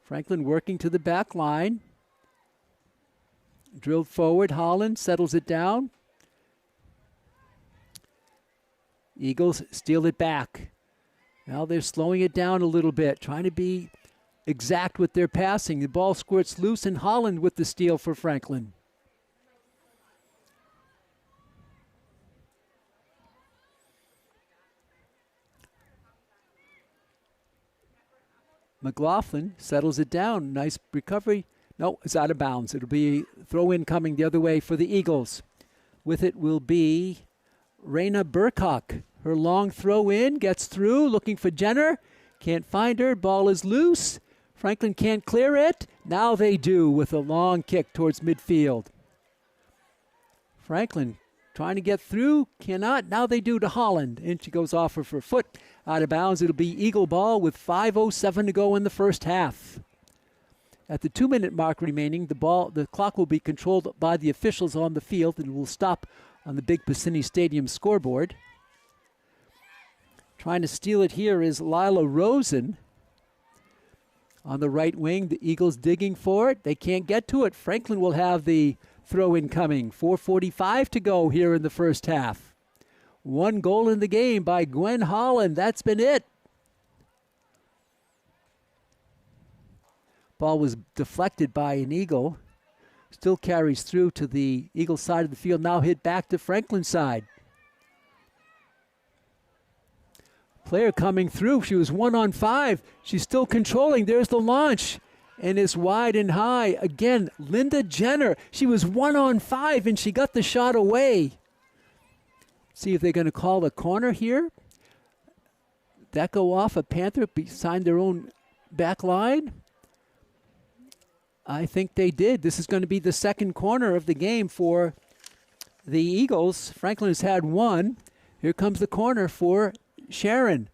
Franklin working to the back line. Drilled forward. Holland settles it down. Eagles steal it back. Now they're slowing it down a little bit, trying to be exact with their passing. The ball squirts loose, and Holland with the steal for Franklin. McLaughlin settles it down. Nice recovery. No, it's out of bounds. It'll be throw in coming the other way for the Eagles. With it will be Raina Burcock. Her long throw in gets through, looking for Jenner. Can't find her. Ball is loose. Franklin can't clear it. Now they do with a long kick towards midfield. Franklin trying to get through. Cannot. Now they do to Holland. And she goes off of her foot. Out of bounds. It'll be Eagle ball with 5:07 to go in the first half. At the 2-minute mark remaining, the clock will be controlled by the officials on the field and will stop on the big Piscini Stadium scoreboard. Trying to steal it here is Lila Rosen. On the right wing, the Eagles digging for it. They can't get to it. Franklin will have the throw in coming. 4:45 to go here in the first half. 1 goal in the game by Gwen Holland. That's been it. Ball was deflected by an Eagle. Still carries through to the Eagle side of the field. Now hit back to Franklin's side. Player coming through. She was 1-on-5. She's still controlling. There's the launch. And it's wide and high. Again, Linda Jenner. She was 1-on-5 and she got the shot away. See if they're going to call a corner here. That go off a Panther behind their own back line. I think they did. This is going to be the second corner of the game for the Eagles. Franklin has had one. Here comes the corner for Sharon.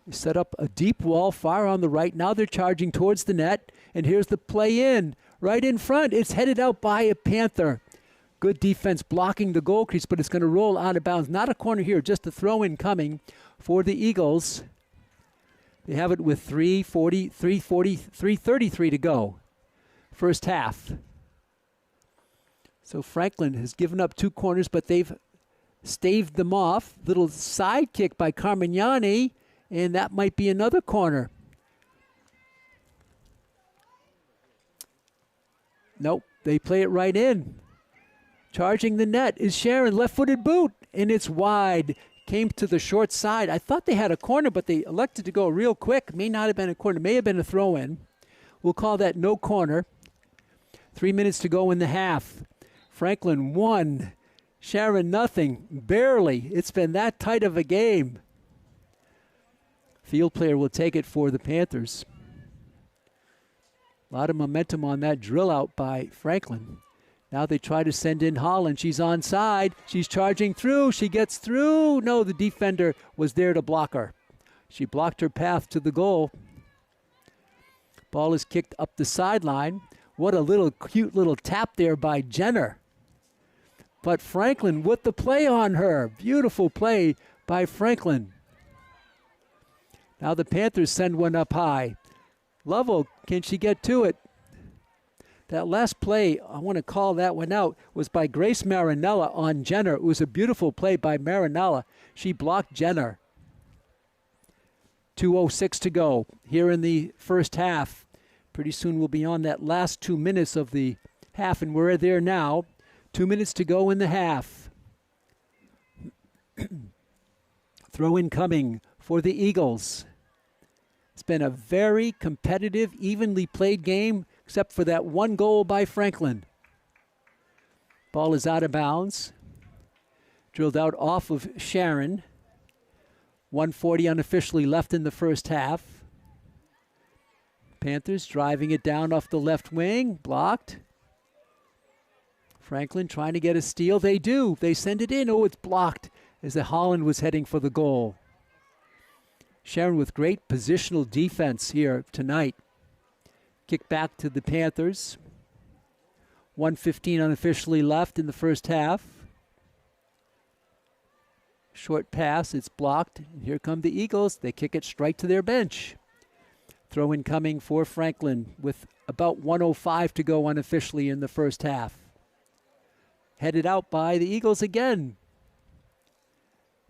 They set up a deep wall far on the right. Now they're charging towards the net. And here's the play in. Right in front. It's headed out by a Panther. Good defense blocking the goal crease, but it's going to roll out of bounds. Not a corner here, just a throw in coming for the Eagles. They have it with 3:33 to go. First half. So Franklin has given up 2 corners, but they've staved them off. Little side kick by Carmignani, and that might be another corner. Nope, they play it right in. Charging the net is Sharon, left-footed boot, and it's wide. Came to the short side. I thought they had a corner, but they elected to go real quick. May not have been a corner. May have been a throw-in. We'll call that no corner. 3 minutes to go in the half. Franklin 1. Sharon nothing. Barely. It's been that tight of a game. Field player will take it for the Panthers. A lot of momentum on that drill out by Franklin. Now they try to send in Holland. She's onside. She's charging through. She gets through. No, the defender was there to block her. She blocked her path to the goal. Ball is kicked up the sideline. What a little cute little tap there by Jenner. But Franklin with the play on her. Beautiful play by Franklin. Now the Panthers send one up high. Lovell, can she get to it? That last play, I want to call that one out, was by Grace Marinella on Jenner. It was a beautiful play by Marinella. She blocked Jenner. 2:06 to go here in the first half. Pretty soon we'll be on that last 2 minutes of the half, and we're there now. 2 minutes to go in the half. Throw in coming for the Eagles. It's been a very competitive, evenly played game, except for that one goal by Franklin. Ball is out of bounds. Drilled out off of Sharon. 1:40 unofficially left in the first half. Panthers driving it down off the left wing. Blocked. Franklin trying to get a steal. They do. They send it in. Oh, it's blocked as the Holland was heading for the goal. Sharon with great positional defense here tonight. Kick back to the Panthers. 1:15 unofficially left in the first half. Short pass, it's blocked. Here come the Eagles. They kick it straight to their bench. Throw in coming for Franklin with about 1:05 to go unofficially in the first half. Headed out by the Eagles again.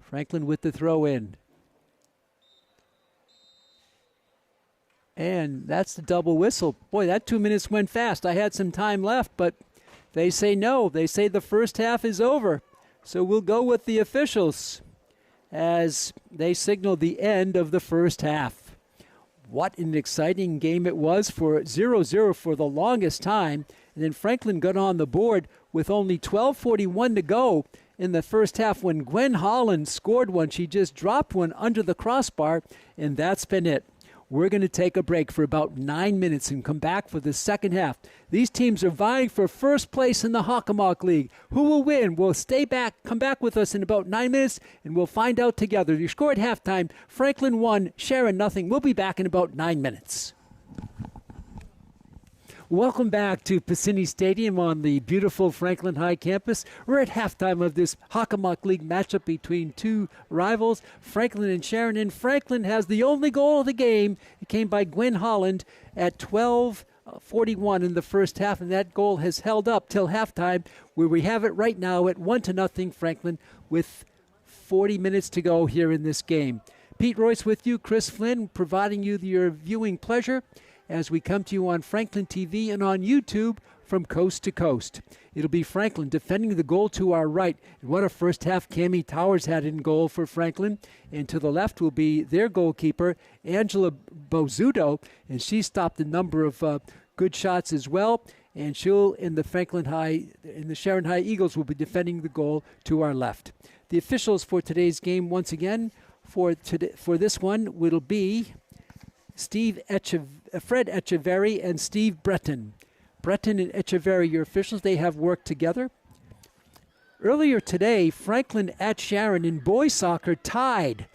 Franklin with the throw in. And that's the double whistle. Boy, that 2 minutes went fast. I had some time left, but they say no. They say the first half is over. So we'll go with the officials as they signal the end of the first half. What an exciting game it was for 0-0 for the longest time. And then Franklin got on the board with only 12:41 to go in the first half when Gwen Holland scored one. She just dropped one under the crossbar, and that's been it. We're going to take a break for about 9 minutes and come back for the second half. These teams are vying for first place in the Hockomock League. Who will win? We'll stay back, come back with us in about 9 minutes, and we'll find out together. You score at halftime. Franklin 1, Sharon nothing. We'll be back in about 9 minutes. Welcome back to Piscini Stadium on the beautiful Franklin High campus. We're at halftime of this Hockomock League matchup between two rivals, Franklin and Sharon. And Franklin has the only goal of the game. It came by Gwen Holland at 12:41 in the first half, and that goal has held up till halftime, where we have it right now at 1-0 Franklin with 40 minutes to go here in this game. Pete Royce with you, Chris Flynn providing you your viewing pleasure as we come to you on Franklin TV and on YouTube from coast to coast. It'll be Franklin defending the goal to our right. And what a first half Cammie Towers had in goal for Franklin. And to the left will be their goalkeeper, Angela Bozuto, and she stopped a number of good shots as well. And she'll, in the Sharon High Eagles, will be defending the goal to our left. The officials for today's game, once again, for this one, will be Fred Echeverry and Steve Breton. Breton and Echeverry, your officials, they have worked together. Earlier today, Franklin at Sharon in boys soccer tied.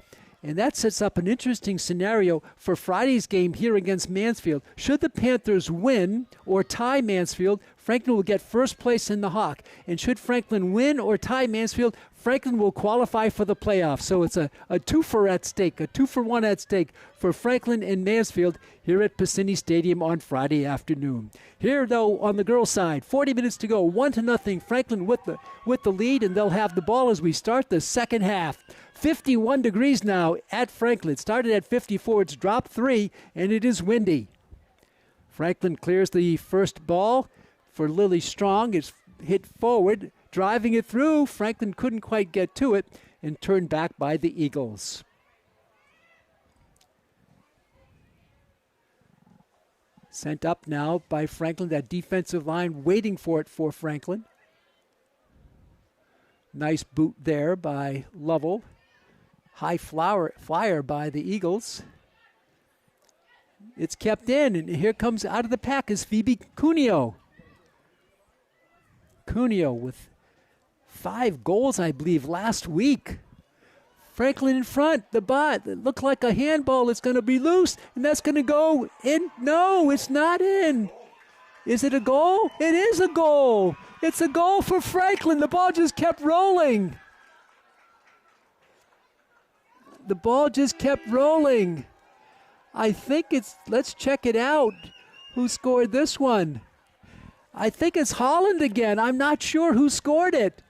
And that sets up an interesting scenario for Friday's game here against Mansfield. Should the Panthers win or tie Mansfield, Franklin will get first place in the Hawk. And should Franklin win or tie Mansfield, Franklin will qualify for the playoffs. So it's a 2-for at stake, a 2-for-1 at stake for Franklin and Mansfield here at Piscini Stadium on Friday afternoon. Here, though, on the girls' side, 40 minutes to go, 1-0 Franklin with the lead, and they'll have the ball as we start the second half. 51 degrees now at Franklin. It started at 54. It's dropped 3, and it is windy. Franklin clears the first ball for Lily Strong. It's hit forward, driving it through. Franklin couldn't quite get to it and turned back by the Eagles. Sent up now by Franklin. That defensive line waiting for it for Franklin. Nice boot there by Lovell. high flyer by the Eagles. It's kept in, and here comes out of the pack is Phoebe Cuneo. Cuneo with 5 goals, I believe, last week. Franklin in front, the bot. It looked like a handball. It's going to be loose, and that's going to go in. No, it's not in. Is it a goal? It is a goal. It's a goal for Franklin. The ball just kept rolling. The ball just kept rolling. I think it's, let's check it out. Who scored this one? I think it's Holland again. I'm not sure who scored it.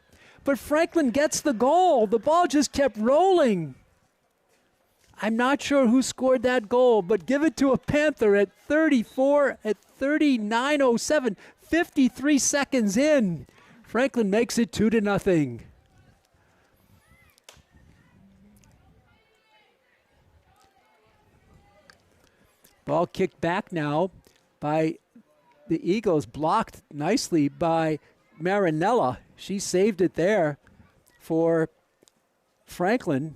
But Franklin gets the goal. The ball just kept rolling. I'm not sure who scored that goal, but give it to a Panther at 39:07, 53 seconds in. Franklin makes it 2-0. Ball kicked back now by the Eagles, blocked nicely by Marinella. She saved it there for Franklin.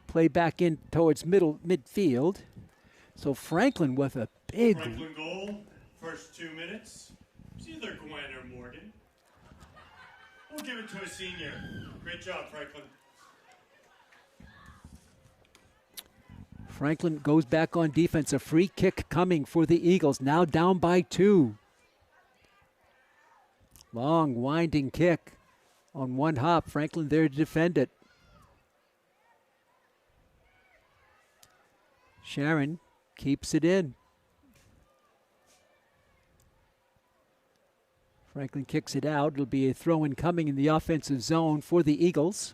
Play back in towards midfield. So Franklin with a big... Franklin goal, first 2 minutes. It's either Gwen or Morgan. We'll give it to a senior. Great job, Franklin. Franklin goes back on defense. A free kick coming for the Eagles. Now down by 2. Long, winding kick on one hop. Franklin there to defend it. Sharon keeps it in. Franklin kicks it out. It'll be a throw-in coming in the offensive zone for the Eagles.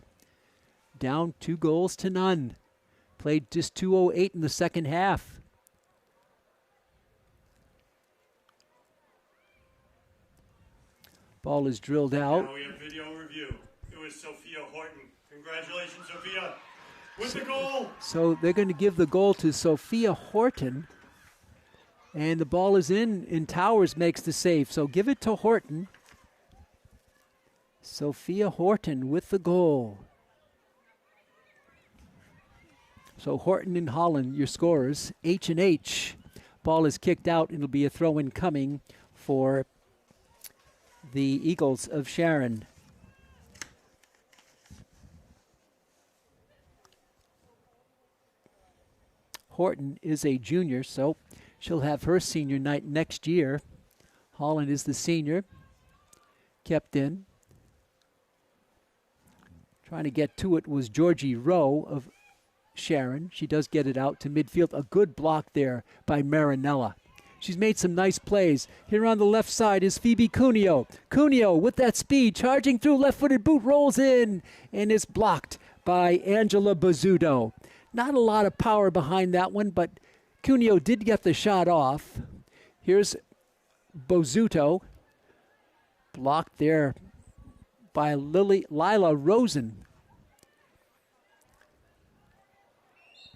Down 2-0. Played just 2:08 in the second half. Ball is drilled out. Now we have video review. It was Sophia Horton. Congratulations, Sophia, with the goal. So they're going to give the goal to Sophia Horton. And the ball is in, and Towers makes the save. So give it to Horton. Sophia Horton with the goal. So Horton and Holland, your scorers, H&H. Ball is kicked out, and it'll be a throw-in coming for the Eagles of Sharon. Horton is a junior, so she'll have her senior night next year. Holland is the senior, kept in. Trying to get to it was Georgie Rowe of Sharon. She does get it out to midfield. A good block there by Marinella. She's made some nice plays. Here on the left side is Phoebe Cuneo. Cuneo with that speed, charging through, left-footed boot, rolls in, and is blocked by Angela Bazzuto. Not a lot of power behind that one, but Cuneo did get the shot off. Here's Bazzuto, blocked there by Lila Rosen.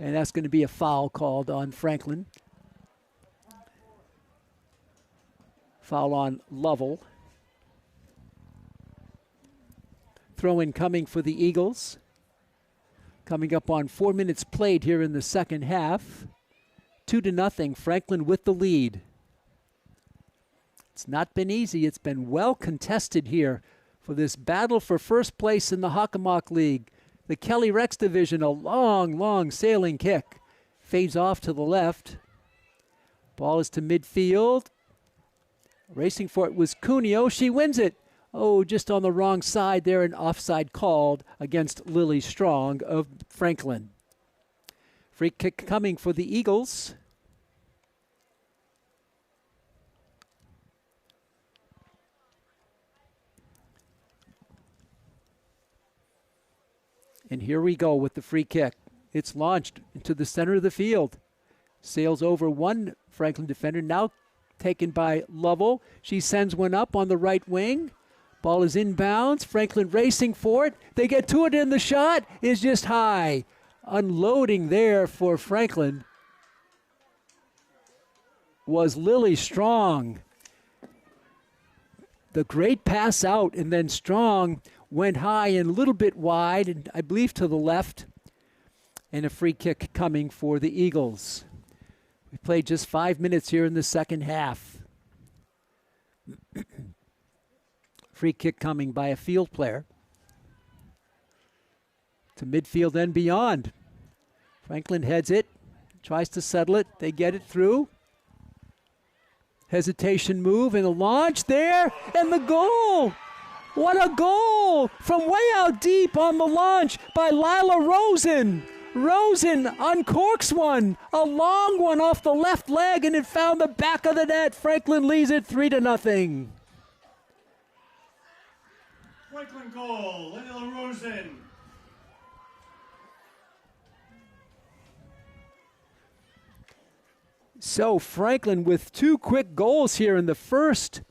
And that's going to be a foul called on Franklin. Foul on Lovell. Throw-in coming for the Eagles. Coming up on 4 minutes played here in the second half. 2-0, Franklin with the lead. It's not been easy. It's been well contested here for this battle for first place in the Hockomock League. The Kelly Rex division, a long, long sailing kick. Fades off to the left. Ball is to midfield. Racing for it was Cuneo. She wins it. Oh, just on the wrong side there, an offside called against Lily Strong of Franklin. Free kick coming for the Eagles. And here we go with the free kick. It's launched into the center of the field. Sails over one Franklin defender, now taken by Lovell. She sends one up on the right wing. Ball is inbounds. Franklin racing for it. They get to it, and the shot is just high. Unloading there for Franklin was Lily Strong. the great pass out, and then Strong went high and a little bit wide, and I believe to the left, and a free kick coming for the Eagles. We played just 5 minutes here in the second half. Free kick coming by a field player to midfield and beyond. Franklin heads it, tries to settle it. They get it through. Hesitation move and a launch there, and the goal. What a goal from way out deep on the launch by Lila Rosen. Rosen uncorks one, a long one off the left leg, and it found the back of the net. Franklin leads it 3-0. Franklin goal, Lila Rosen. So Franklin with 2 quick goals here in the first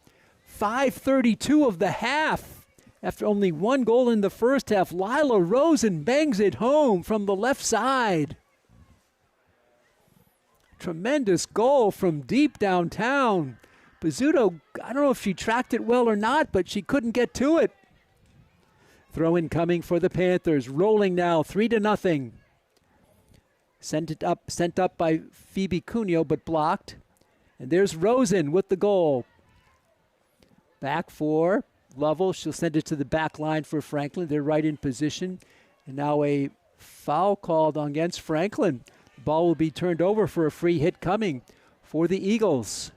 5:32 of the half. After only 1 goal in the first half, Lila Rosen bangs it home from the left side. Tremendous goal from deep downtown. Bizzuto, I don't know if she tracked it well or not, but she couldn't get to it. Throw-in coming for the Panthers. Rolling now, 3-0. Sent up by Phoebe Cuneo, but blocked. And there's Rosen with the goal. Back for Lovell. She'll send it to the back line for Franklin. They're right in position. And now a foul called against Franklin. The ball will be turned over for a free hit coming for the Eagles.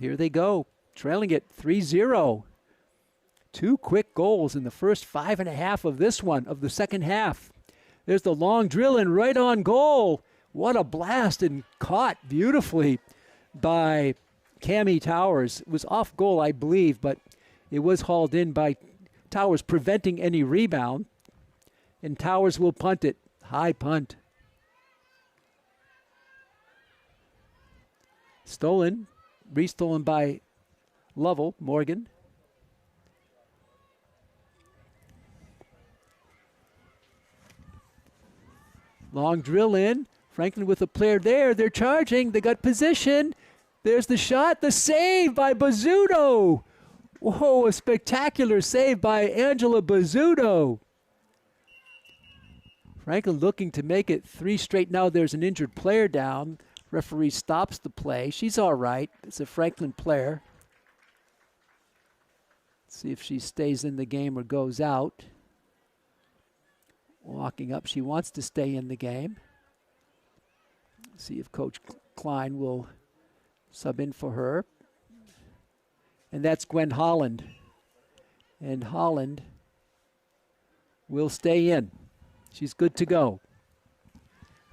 Here they go, trailing it 3-0. 2 quick goals in the first 5.5 of this one, of the second half. There's the long drill and right on goal. What a blast, and caught beautifully by Cammie Towers. It was off goal, I believe, but it was hauled in by Towers, preventing any rebound. And Towers will punt it. High punt. Stolen, restolen by Lovell, Morgan. Long drill in. Franklin with a player there. They're charging. They got position. There's the shot. The save by Bizzuto. Whoa, a spectacular save by Angela Bizzuto. Franklin looking to make it 3 straight. Now there's an injured player down. Referee stops the play. She's all right. It's a Franklin player. Let's see if she stays in the game or goes out. Walking up, she wants to stay in the game. See if Coach Klein will sub in for her. And that's Gwen Holland. And Holland will stay in. She's good to go.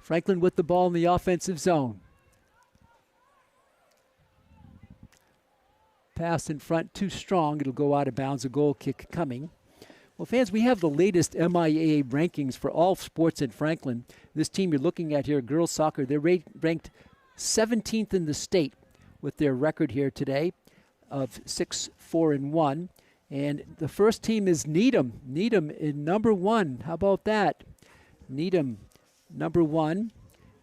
Franklin with the ball in the offensive zone. Pass in front, too strong. It'll go out of bounds. A goal kick coming. Well, fans, we have the latest MIAA rankings for all sports in Franklin. This team you're looking at here, girls soccer, they're ranked 17th in the state with their record here today of 6-4-1. And the first team is Needham. Needham in number 1. How about that? Needham, number 1.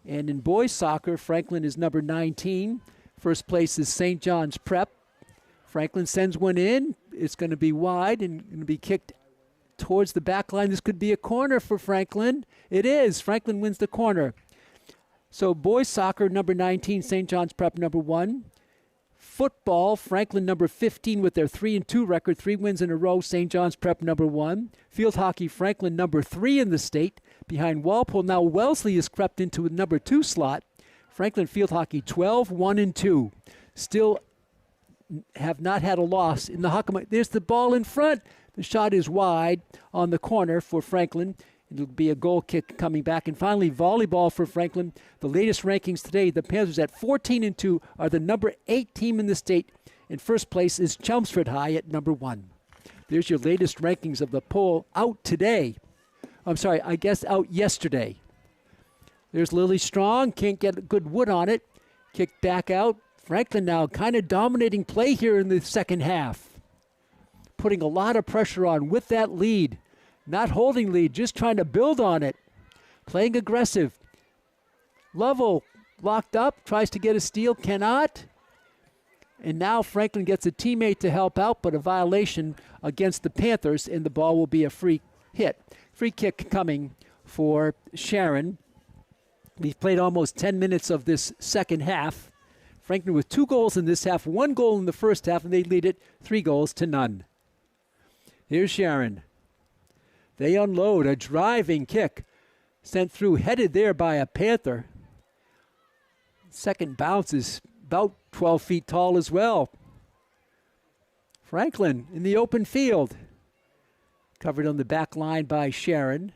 And in boys soccer, Franklin is number 19. First place is St. John's Prep. Franklin sends one in. It's going to be wide and going to be kicked towards the back line. This could be a corner for Franklin. It is. Franklin wins the corner. So boys soccer, number 19, St. John's Prep, number 1. Football, Franklin, number 15 with their 3-2 record, 3 wins in a row, St. John's Prep, number 1. Field hockey, Franklin, number 3 in the state, behind Walpole. Now Wellesley has crept into a number 2 slot. Franklin field hockey, 12-1-2. Still have not had a loss in the Hockamite. There's the ball in front. The shot is wide on the corner for Franklin. It'll be a goal kick coming back. And finally, volleyball for Franklin. The latest rankings today, the Panthers at 14-2 are the number 8 team in the state. In first place is Chelmsford High at number 1. There's your latest rankings of the poll out today. I'm sorry, I guess out yesterday. There's Lily Strong. Can't get a good wood on it. Kicked back out. Franklin now kind of dominating play here in the second half. Putting a lot of pressure on with that lead. Not holding lead, just trying to build on it. Playing aggressive. Lovell locked up, tries to get a steal, cannot. And now Franklin gets a teammate to help out, but a violation against the Panthers, and the ball will be a free hit. Free kick coming for Sharon. We've played almost 10 minutes of this second half. Franklin with 2 goals in this half, 1 goal in the first half, and they lead it 3-0. Here's Sharon. They unload a driving kick sent through, headed there by a Panther. Second bounce is about 12 feet tall as well. Franklin in the open field. Covered on the back line by Sharon.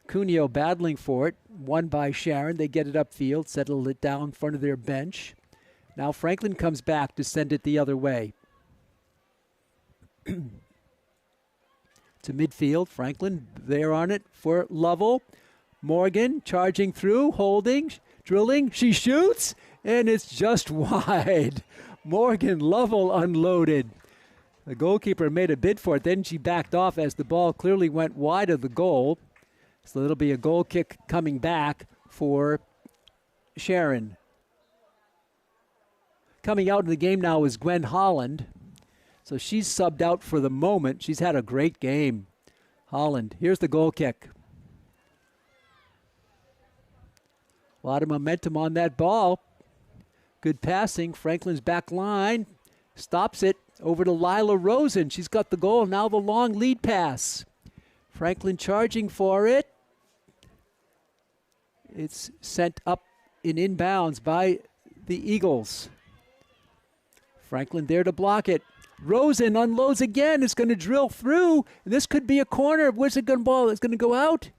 Cuneo battling for it, won by Sharon. They get it upfield, settle it down in front of their bench. Now Franklin comes back to send it the other way. To midfield, Franklin there on it for Lovell. Morgan charging through, holding, drilling. She shoots, and it's just wide. Morgan Lovell unloaded. The goalkeeper made a bid for it. Then she backed off as the ball clearly went wide of the goal. So it'll be a goal kick coming back for Sharon. Coming out in the game now is Gwen Holland. So she's subbed out for the moment. She's had a great game. Holland, here's the goal kick. A lot of momentum on that ball. Good passing. Franklin's back line. Stops it over to Lila Rosen. She's got the goal. Now the long lead pass. Franklin charging for it. It's sent up in inbounds by the Eagles. Franklin there to block it. Rosen unloads again. It's going to drill through. This could be a corner. Where's it going to ball? It's going to go out.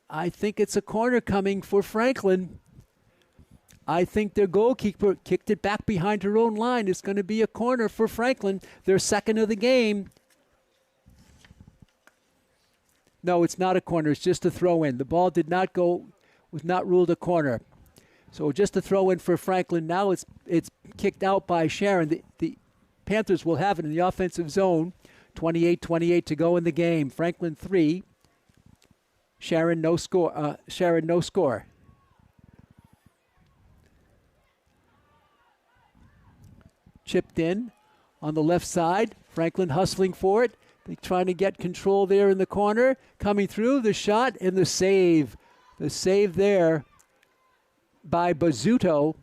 I think it's a corner coming for Franklin. I think their goalkeeper kicked it back behind her own line. It's going to be a corner for Franklin, their second of the game. No, it's not a corner. It's just a throw in. The ball did not go, was not ruled a corner. So just a throw in for Franklin. Now it's kicked out by Sharon. The Panthers will have it in the offensive zone. 28-28 to go in the game. Franklin 3. Sharon no score. Sharon no score. Chipped in on the left side. Franklin hustling for it. They're trying to get control there in the corner. Coming through, the shot and the save. The save there by Bazzuto.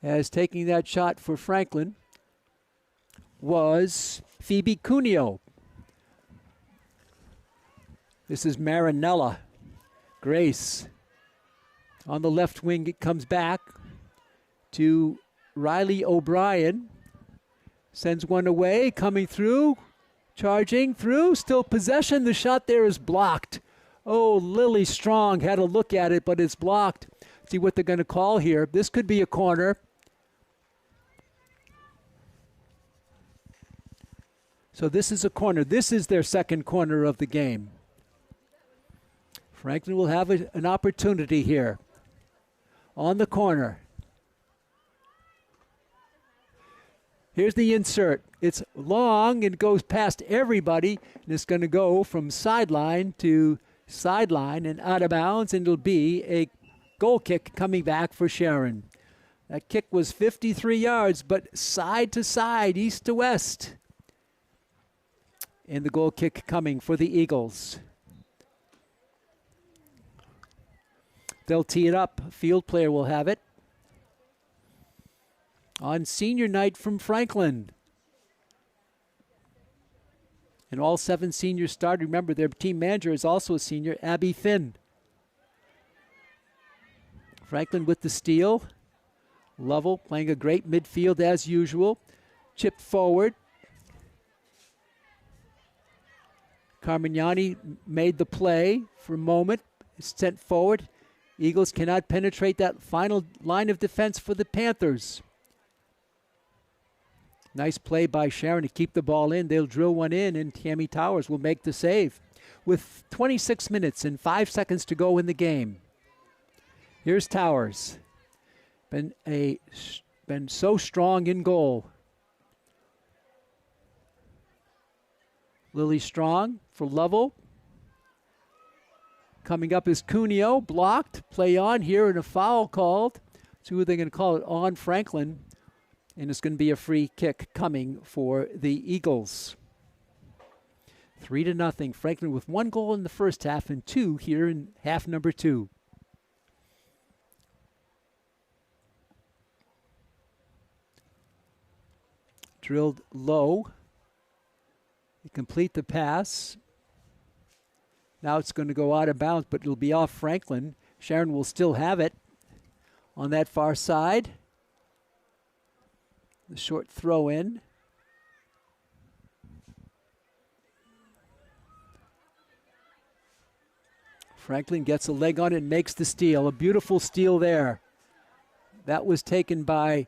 As taking that shot for Franklin was Phoebe Cuneo. This is Marinella. Grace. On the left wing, it comes back to Riley O'Brien. Sends one away, coming through, charging through, still possession. The shot there is blocked. Oh, Lily Strong had a look at it, but it's blocked. See what they're going to call here. This could be a corner. So this is a corner. This is their second corner of the game. Franklin will have an opportunity here. On the corner. Here's the insert. It's long and goes past everybody. And it's going to go from sideline to sideline and out of bounds. And it'll be a goal kick coming back for Sharon. That kick was 53 yards, but side to side, east to west. And the goal kick coming for the Eagles. They'll tee it up. Field player will have it. On senior night from Franklin. And all 7 seniors started. Remember, their team manager is also a senior, Abby Finn. Franklin with the steal. Lovell playing a great midfield as usual. Chipped forward. Carmignani made the play for a moment. It's sent forward. Eagles cannot penetrate that final line of defense for the Panthers. Nice play by Sharon to keep the ball in. They'll drill one in, and Tammy Towers will make the save. With 26 minutes and 5 seconds to go in the game. Here's Towers. Been so strong in goal. Lily Strong for Lovell. Coming up is Cuneo, blocked. Play on here and a foul called. See who they're going to call it on Franklin. And it's going to be a free kick coming for the Eagles. 3-0. Franklin with 1 goal in the first half and 2 here in half number 2. Drilled low. They complete the pass. Now it's going to go out of bounds, but it'll be off Franklin. Sharon will still have it on that far side. The short throw in. Franklin gets a leg on it and makes the steal. A beautiful steal there. That was taken by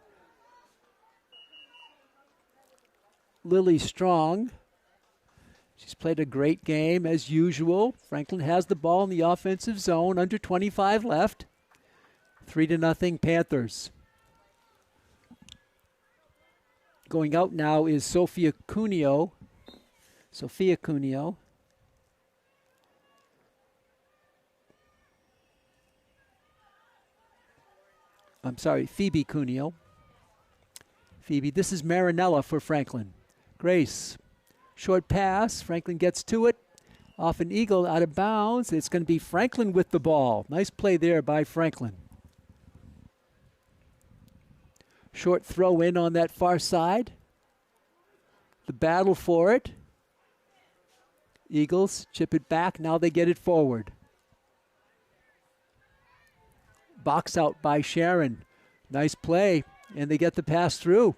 Lily Strong. She's played a great game as usual. Franklin has the ball in the offensive zone. Under 25 left. 3-0 Panthers. Going out now is Sophia Cuneo. I'm sorry, Phoebe Cuneo. Phoebe, this is Marinella for Franklin. Grace, short pass. Franklin gets to it. Off an Eagle, out of bounds. It's going to be Franklin with the ball. Nice play there by Franklin. Short throw in on that far side. The battle for it. Eagles chip it back. Now they get it forward. Box out by Sharon. Nice play. And they get the pass through.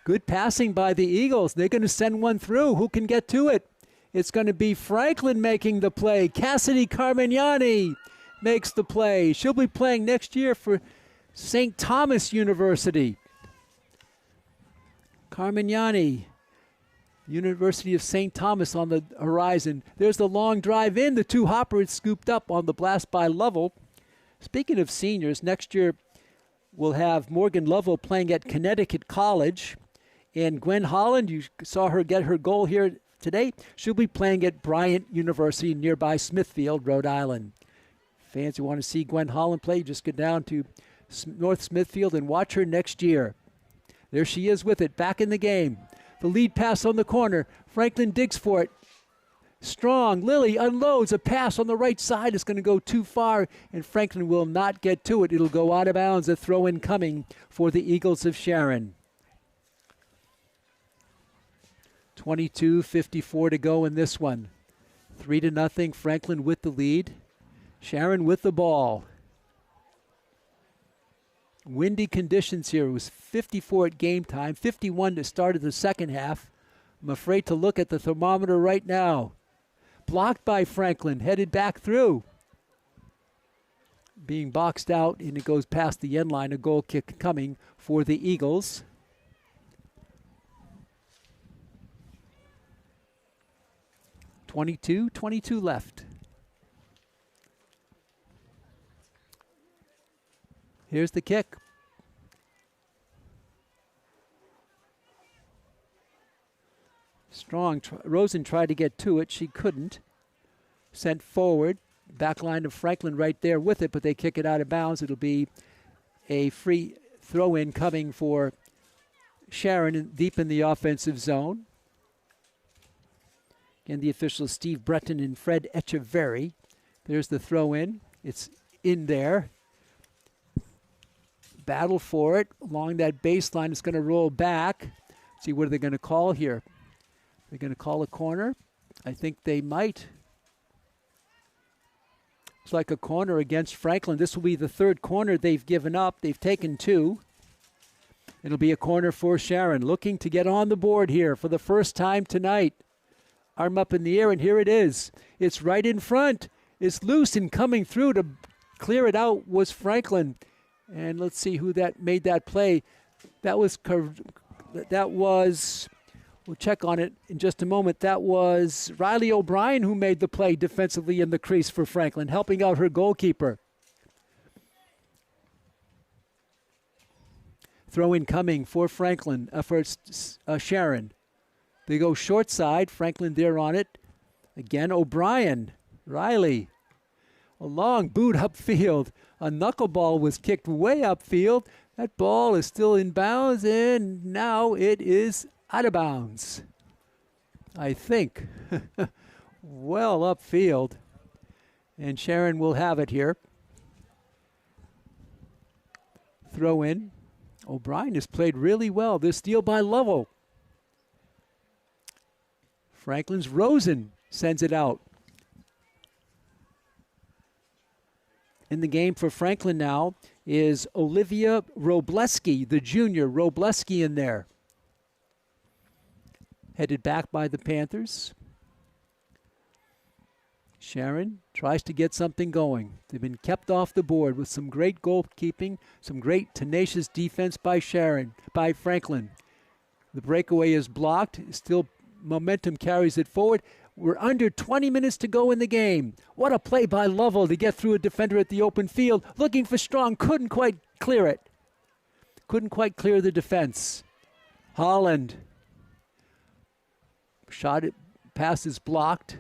Good passing by the Eagles. They're going to send one through. Who can get to it? It's going to be Franklin making the play. Cassidy Carmignani makes the play. She'll be playing next year for St. Thomas University. Carmignani, University of St. Thomas on the horizon. There's the long drive in. The two hoppers scooped up on the blast by Lovell. Speaking of seniors, next year we'll have Morgan Lovell playing at Connecticut College. And Gwen Holland, you saw her get her goal here today. She'll be playing at Bryant University nearby Smithfield, Rhode Island. Fans who want to see Gwen Holland play, just go down to North Smithfield and watch her next year. There she is with it, back in the game. The lead pass on the corner. Franklin digs for it. Strong. Lily unloads. A pass on the right side is going to go too far, and Franklin will not get to it. It'll go out of bounds. A throw-in coming for the Eagles of Sharon. 22:54 to go in this one. 3-0. Franklin with the lead. Sharon with the ball. Windy conditions here. It was 54 at game time, 51 to start of the second half. I'm afraid to look at the thermometer right now. Blocked by Franklin, headed back through. Being boxed out, and it goes past the end line. A goal kick coming for the Eagles. .22 left. Here's the kick. Strong. Rosen tried to get to it. She couldn't. Sent forward. Back line of Franklin right there with it, but they kick it out of bounds. It'll be a free throw-in coming for Sharon deep in the offensive zone. Again, the officials Steve Breton and Fred Echeverry. There's the throw-in. It's in there. Battle for it along that baseline. It's going to roll back. See what are they going to call here? They're going to call a corner. I think they might. It's like a corner against Franklin. This will be the third corner they've given up. They've taken 2. It'll be a corner for Sharon, looking to get on the board here for the first time tonight. Arm up in the air, and here it is. It's right in front. It's loose, and coming through to clear it out was Franklin. And let's see who that made that play. That was, we'll check on it in just a moment. That was Riley O'Brien who made the play defensively in the crease for Franklin, helping out her goalkeeper. Throw in coming for Franklin, for Sharon. They go short side. Franklin there on it. Again, O'Brien. Riley. A long boot upfield. A knuckleball was kicked way upfield. That ball is still in bounds, and now it is out of bounds, I think. Well upfield. And Sharon will have it here. Throw in. O'Brien has played really well. This steal by Lovell. Franklin's Rosen sends it out. In the game for Franklin now is Olivia Robleski, the junior. Robleski in there. Headed back by the Panthers. Sharon tries to get something going. They've been kept off the board with some great goalkeeping, some great tenacious defense by Franklin. The breakaway is blocked. Still momentum carries it forward. We're under 20 minutes to go in the game. What a play by Lovell to get through a defender at the open field. Looking for Strong. Couldn't quite clear it. Couldn't quite clear the defense. Holland. Shot it. Pass is blocked.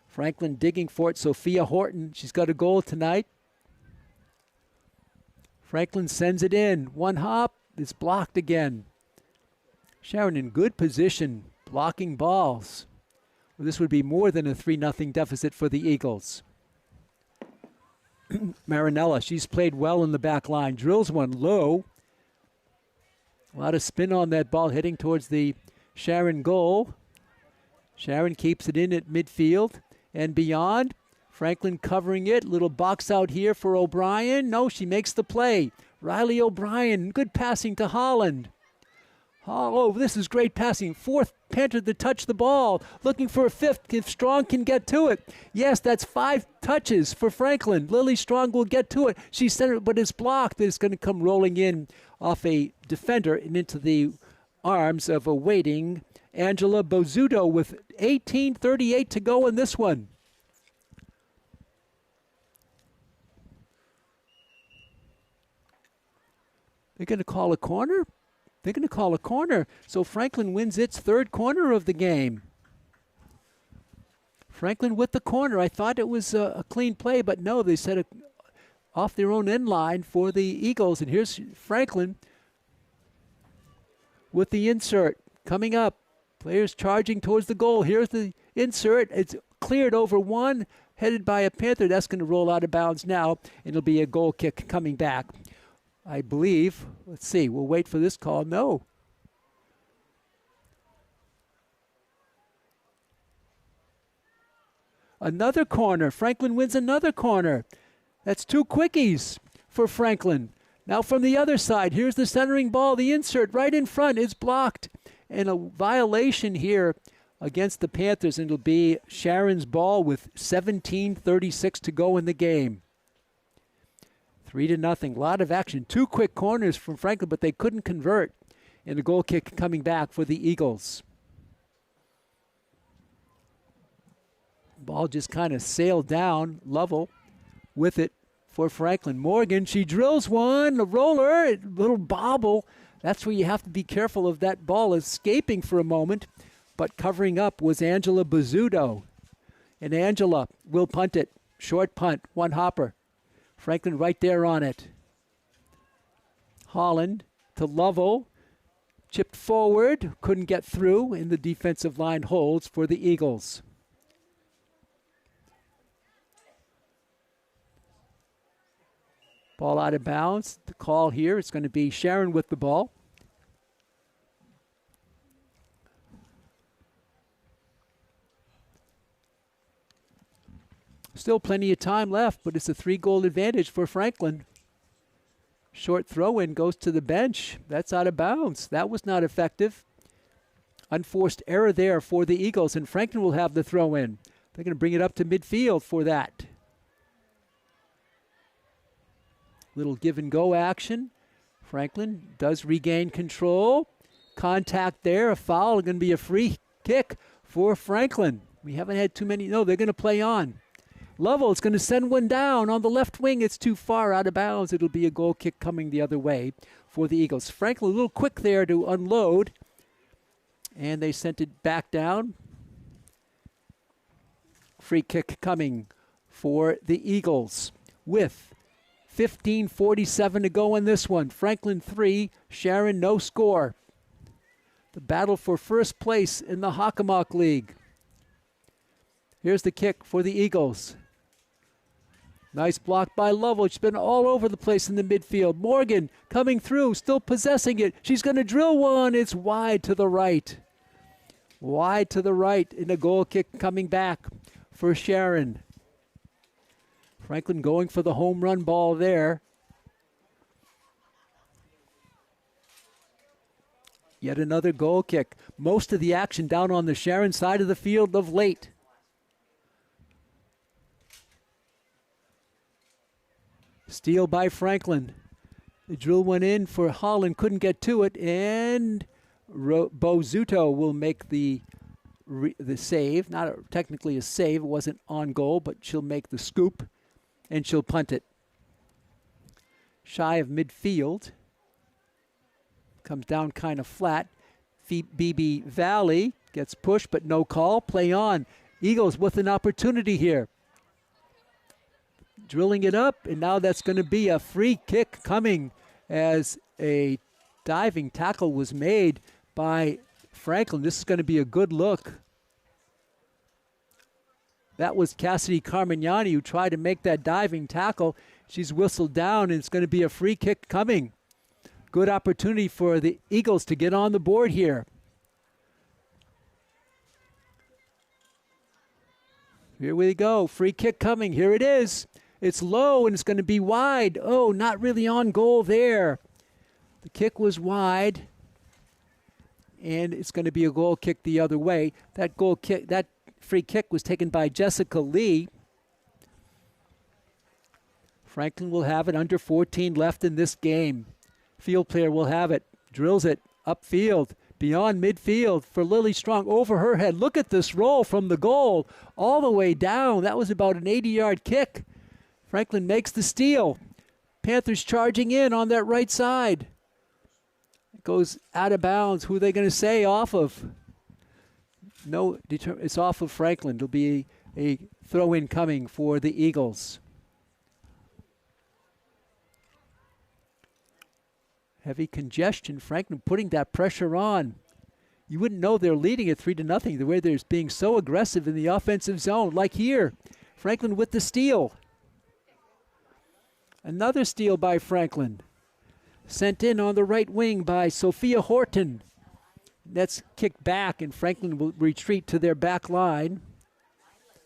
Franklin digging for it. Sophia Horton. She's got a goal tonight. Franklin sends it in. One hop. It's blocked again. Sharon in good position. Blocking balls. Well, this would be more than a 3-0 deficit for the Eagles. Marinella, she's played well in the back line. Drills one low. A lot of spin on that ball heading towards the Sharon goal. Sharon keeps it in at midfield and beyond. Franklin covering it. Little box out here for O'Brien. No, she makes the play. Riley O'Brien, good passing to Holland. Oh, this is great passing. Fourth Panther to touch the ball. Looking for a fifth if Strong can get to it. Yes, that's 5 touches for Franklin. Lily Strong will get to it. She sent it, but it's blocked. It's going to come rolling in off a defender and into the arms of a waiting Angela Bozzuto with 18:38 to go in this one. They're going to call a corner? They're going to call a corner, so Franklin wins its 3rd corner of the game. Franklin with the corner. I thought it was a clean play, but no, they set it off their own end line for the Eagles. And here's Franklin with the insert coming up. Players charging towards the goal. Here's the insert. It's cleared over one, headed by a Panther. That's going to roll out of bounds now, and it'll be a goal kick coming back. I believe, let's see, we'll wait for this call. No. Another corner. Franklin wins another corner. That's 2 quickies for Franklin. Now from the other side, here's the centering ball. The insert right in front is blocked. And a violation here against the Panthers, and it'll be Sharon's ball with 17:36 to go in the game. 3-0. A lot of action. 2 quick corners from Franklin, but they couldn't convert. And a goal kick coming back for the Eagles. Ball just kind of sailed down. Lovell with it for Franklin. Morgan, she drills one. A roller, a little bobble. That's where you have to be careful of that ball escaping for a moment. But covering up was Angela Bozzuto. And Angela will punt it. Short punt, 1 hopper. Franklin right there on it. Holland to Lovell. Chipped forward. Couldn't get through. And the defensive line holds for the Eagles. Ball out of bounds. The call here, it's going to be Sharon with the ball. Still plenty of time left, but it's a 3-goal advantage for Franklin. Short throw-in goes to the bench. That's out of bounds. That was not effective. Unforced error there for the Eagles, and Franklin will have the throw-in. They're going to bring it up to midfield for that. Little give-and-go action. Franklin does regain control. Contact there, a foul. Going to be a free kick for Franklin. We haven't had too many. No, they're going to play on. Lovell is going to send one down on the left wing. It's too far out of bounds. It'll be a goal kick coming the other way for the Eagles. Franklin a little quick there to unload. And they sent it back down. Free kick coming for the Eagles with 15:47 to go in this one. Franklin 3, Sharon no score. The battle for first place in the Hockomock League. Here's the kick for the Eagles. Nice block by Lovell. She's been all over the place in the midfield. Morgan coming through, still possessing it. She's going to drill one. It's wide to the right. Wide to the right, and a goal kick coming back for Sharon. Franklin going for the home run ball there. Yet another goal kick. Most of the action down on the Sharon side of the field of late. Steal by Franklin. The drill went in for Holland, couldn't get to it, and Bozuto will make the save. Not technically a save, it wasn't on goal, but she'll make the scoop, and she'll punt it. Shy of midfield. Comes down kind of flat. BB Valley gets pushed, but no call. Play on. Eagles with an opportunity here. Drilling it up, and now that's going to be a free kick coming as a diving tackle was made by Franklin. This is going to be a good look. That was Cassidy Carmignani who tried to make that diving tackle. She's whistled down, and it's going to be a free kick coming. Good opportunity for the Eagles to get on the board here. Here we go. Free kick coming. Here it is. It's low, and it's going to be wide. Oh, not really on goal there. The kick was wide, and it's going to be a goal kick the other way. That goal kick, that free kick was taken by Jessica Lee. Franklin will have it. Under 14 left in this game. Field player will have it. Drills it upfield, beyond midfield for Lily Strong. Over her head. Look at this roll from the goal all the way down. That was about an 80-yard kick. Franklin makes the steal. Panthers charging in on that right side. It goes out of bounds. Who are they going to say off of? No, it's off of Franklin. It'll be a throw-in coming for the Eagles. Heavy congestion. Franklin putting that pressure on. You wouldn't know they're leading it 3-0 the way they're being so aggressive in the offensive zone. Like here, Franklin with the steal. Another steal by Franklin. Sent in on the right wing by Sophia Horton. That's kicked back, and Franklin will retreat to their back line.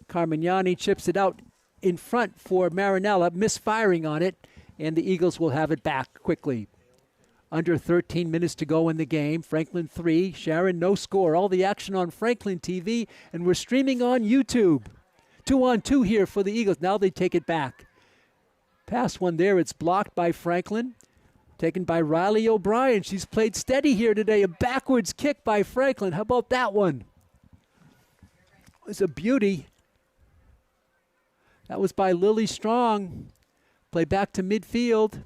Carmignani chips it out in front for Marinella, misfiring on it, and the Eagles will have it back quickly. Under 13 minutes to go in the game. Franklin 3, Sharon no score. All the action on Franklin TV, and we're streaming on YouTube. 2-on-2 here for the Eagles. Now they take it back. Pass one there. It's blocked by Franklin. Taken by Riley O'Brien. She's played steady here today. A backwards kick by Franklin. How about that one? It was a beauty. That was by Lily Strong. Play back to midfield.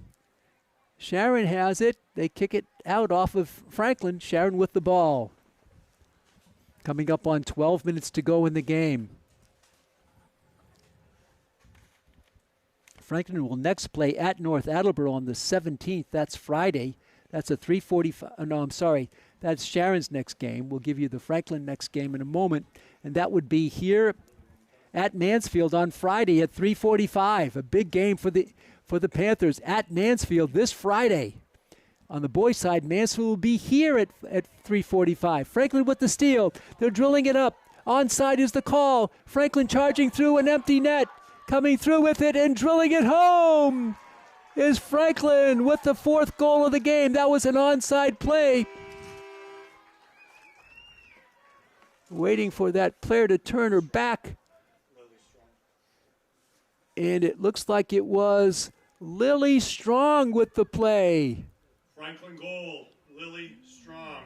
Sharon has it. They kick it out off of Franklin. Sharon with the ball. Coming up on 12 minutes to go in the game. Franklin will next play at North Attleboro on the 17th. That's Friday. That's a 3:45. No, I'm sorry. That's Sharon's next game. We'll give you the Franklin next game in a moment. And that would be here at Mansfield on Friday at 3:45. A big game for the Panthers at Mansfield this Friday. On the boys' side, Mansfield will be here at 3:45. Franklin with the steal. They're drilling it up. Onside is the call. Franklin charging through an empty net. Coming through with it and drilling it home is Franklin with the 4th goal of the game. That was an onside play. Waiting for that player to turn her back. And it looks like it was Lily Strong with the play. Franklin goal, Lily Strong.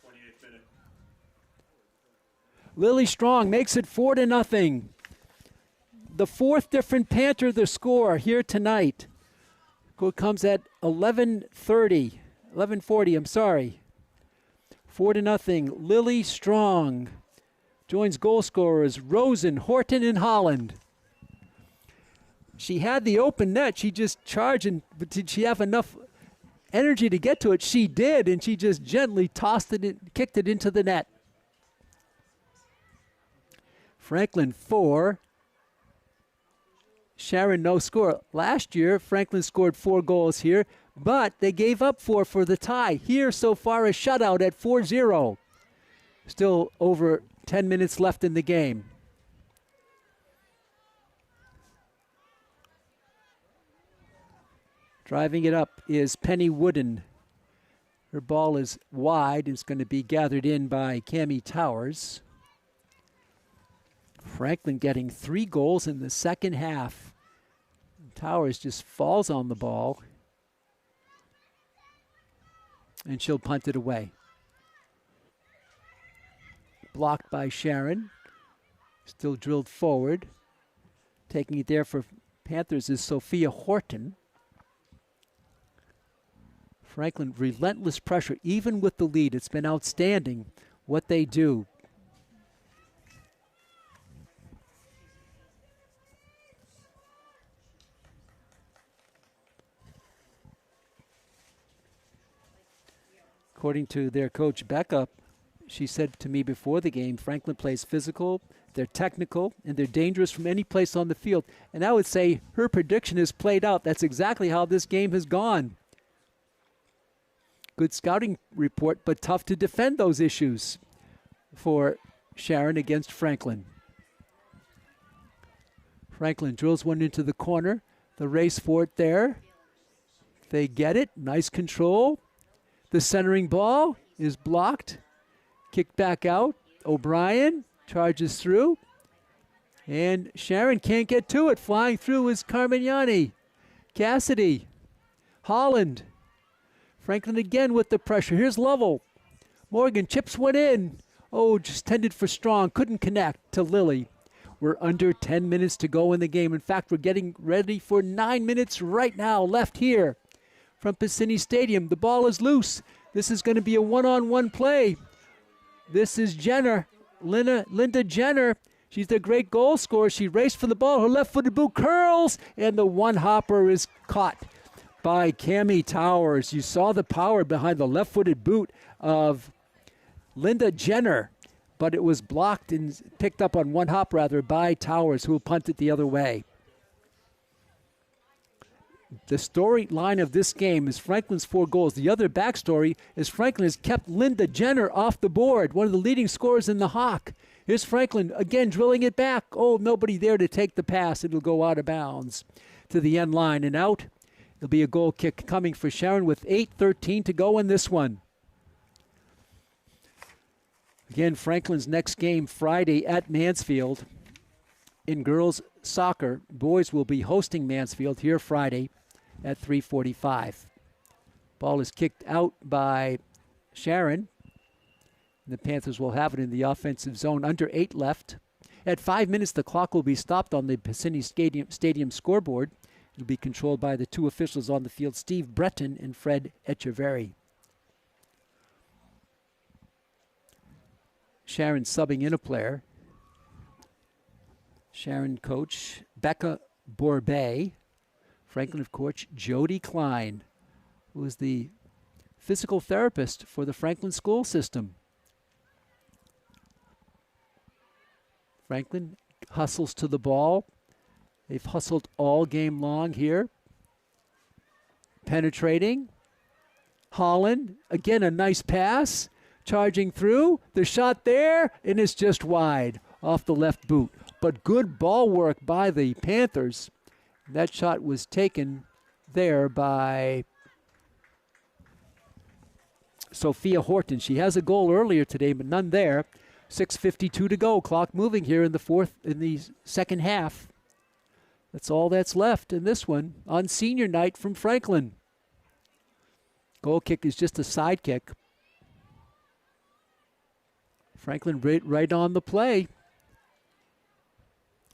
28th minute. Lily Strong makes it 4-0. The 4th different Panther to score here tonight. Goal comes at 11:40, I'm sorry. 4-0. Lily Strong joins goal scorers Rosen, Horton, and Holland. She had the open net. She just charged, but did she have enough energy to get to it? She did, and she just gently tossed it, kicked it into the net. Franklin 4. Sharon no score. Last year, Franklin scored 4 goals here, but they gave up 4 for the tie. Here, so far, a shutout at 4-0. Still over 10 minutes left in the game. Driving it up is Penny Wooden. Her ball is wide. It's going to be gathered in by Cammie Towers. Franklin getting 3 goals in the second half. Towers just falls on the ball. And she'll punt it away. Blocked by Sharon. Still drilled forward. Taking it there for Panthers is Sophia Horton. Franklin, relentless pressure, even with the lead. It's been outstanding what they do. According to their coach, Becca, she said to me before the game, Franklin plays physical, they're technical, and they're dangerous from any place on the field. And I would say her prediction is played out. That's exactly how this game has gone. Good scouting report, but tough to defend those issues for Sharon against Franklin. Franklin drills one into the corner. The race for it there. They get it. Nice control. The centering ball is blocked. Kicked back out. O'Brien charges through. And Sharon can't get to it. Flying through is Carmignani. Cassidy. Holland. Franklin again with the pressure. Here's Lovell. Morgan chips one in. Oh, just tended for Strong. Couldn't connect to Lily. We're under 10 minutes to go in the game. In fact, we're getting ready for 9 minutes right now left here from Piscini Stadium. The ball is loose. This is going to be a one-on-one play. This is Jenner, Linda Jenner. She's the great goal scorer. She raced for the ball. Her left-footed boot curls, and the one-hopper is caught by Cammie Towers. You saw the power behind the left-footed boot of Linda Jenner, but it was blocked and picked up on one hop, by Towers, who will punt it the other way. The storyline of this game is Franklin's 4 goals. The other backstory is Franklin has kept Linda Jenner off the board, one of the leading scorers in the Hawk. Here's Franklin again drilling it back. Oh, nobody there to take the pass. It'll go out of bounds to the end line and out. There'll be a goal kick coming for Sharon with 8:13 to go in this one. Again, Franklin's next game Friday at Mansfield in girls soccer. Boys will be hosting Mansfield here Friday at 3:45. Ball is kicked out by Sharon. The Panthers will have it in the offensive zone. Under 8 left. At 5 minutes, the clock will be stopped on the Piscini Stadium scoreboard. It'll be controlled by the 2 officials on the field, Steve Breton and Fred Echeverry. Sharon subbing in a player. Sharon coach Becca Borbet. Franklin, of course, Jody Klein, who is the physical therapist for the Franklin school system. Franklin hustles to the ball. They've hustled all game long here. Penetrating. Holland, again a nice pass. Charging through. The shot there, and it's just wide off the left boot. But good ball work by the Panthers. That shot was taken there by Sophia Horton. She has a goal earlier today, but none there. 6:52 to go. Clock moving here in the second half. That's all that's left in this one on senior night from Franklin. Goal kick is just a side kick. Franklin right on the play.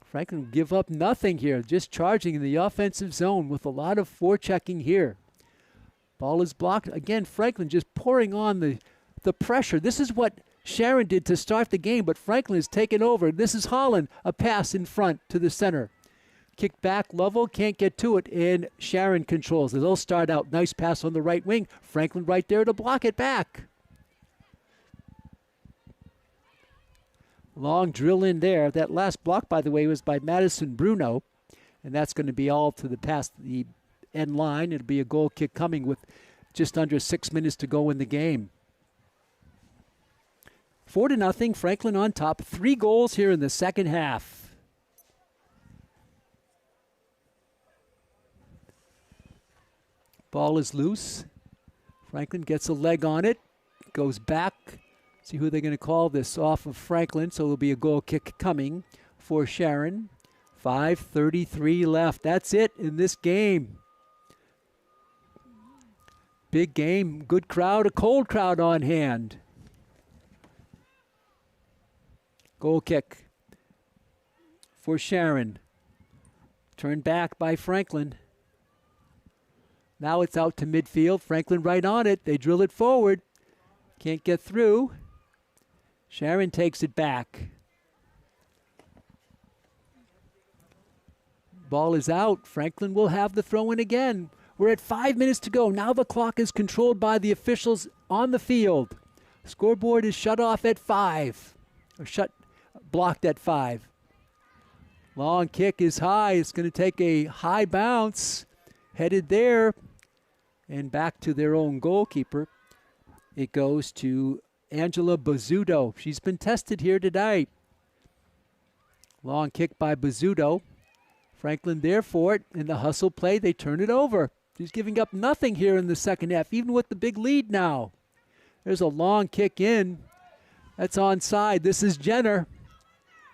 Franklin give up nothing here, just charging in the offensive zone with a lot of forechecking here. Ball is blocked. Again, Franklin just pouring on the the pressure. This is what Sharon did to start the game, but Franklin has taken over. This is Holland, a pass in front to the center. Kick back, Lovell can't get to it, and Sharon controls it. They'll start out. Nice pass on the right wing. Franklin right there to block it back. Long drill in there. That last block, by the way, was by Madison Bruno, and that's going to be all to the past the end line. It'll be a goal kick coming with just under 6 minutes to go in the game. 4-0, Franklin on top. 3 goals here in the second half. Ball is loose. Franklin gets a leg on it. Goes back. See who they're going to call this off of Franklin. So there'll be a goal kick coming for Sharon. 5:33 left. That's it in this game. Big game. Good crowd. A cold crowd on hand. Goal kick for Sharon. Turned back by Franklin. Now it's out to midfield. Franklin right on it. They drill it forward. Can't get through. Sharon takes it back. Ball is out. Franklin will have the throw in again. We're at 5 minutes to go. Now the clock is controlled by the officials on the field. Scoreboard is shut off at 5. Or blocked at 5. Long kick is high. It's going to take a high bounce. Headed there and back to their own goalkeeper. It goes to Angela Bazzuto. She's been tested here tonight. Long kick by Bazzuto. Franklin there for it. In the hustle play, they turn it over. She's giving up nothing here in the second half, even with the big lead now. There's a long kick in. That's onside. This is Jenner.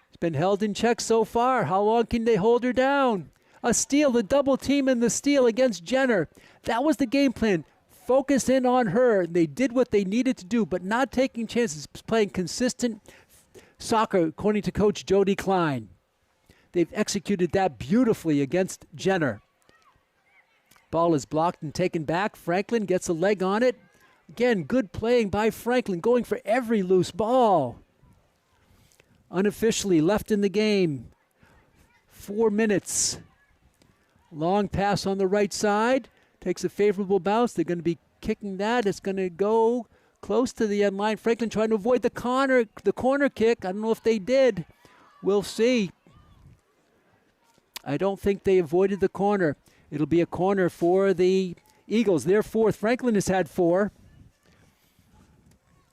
It's been held in check so far. How long can they hold her down? A steal, the double team in the steal against Jenner. That was the game plan. Focus in on her. They did what they needed to do, but not taking chances, playing consistent soccer, according to Coach Jody Klein. They've executed that beautifully against Jenner. Ball is blocked and taken back. Franklin gets a leg on it. Again, good playing by Franklin, going for every loose ball. Unofficially left in the game. 4 minutes. Long pass on the right side. Takes a favorable bounce. They're going to be kicking that. It's going to go close to the end line. Franklin trying to avoid the corner kick. I don't know if they did. We'll see. I don't think they avoided the corner. It'll be a corner for the Eagles. Their 4th. Franklin has had 4.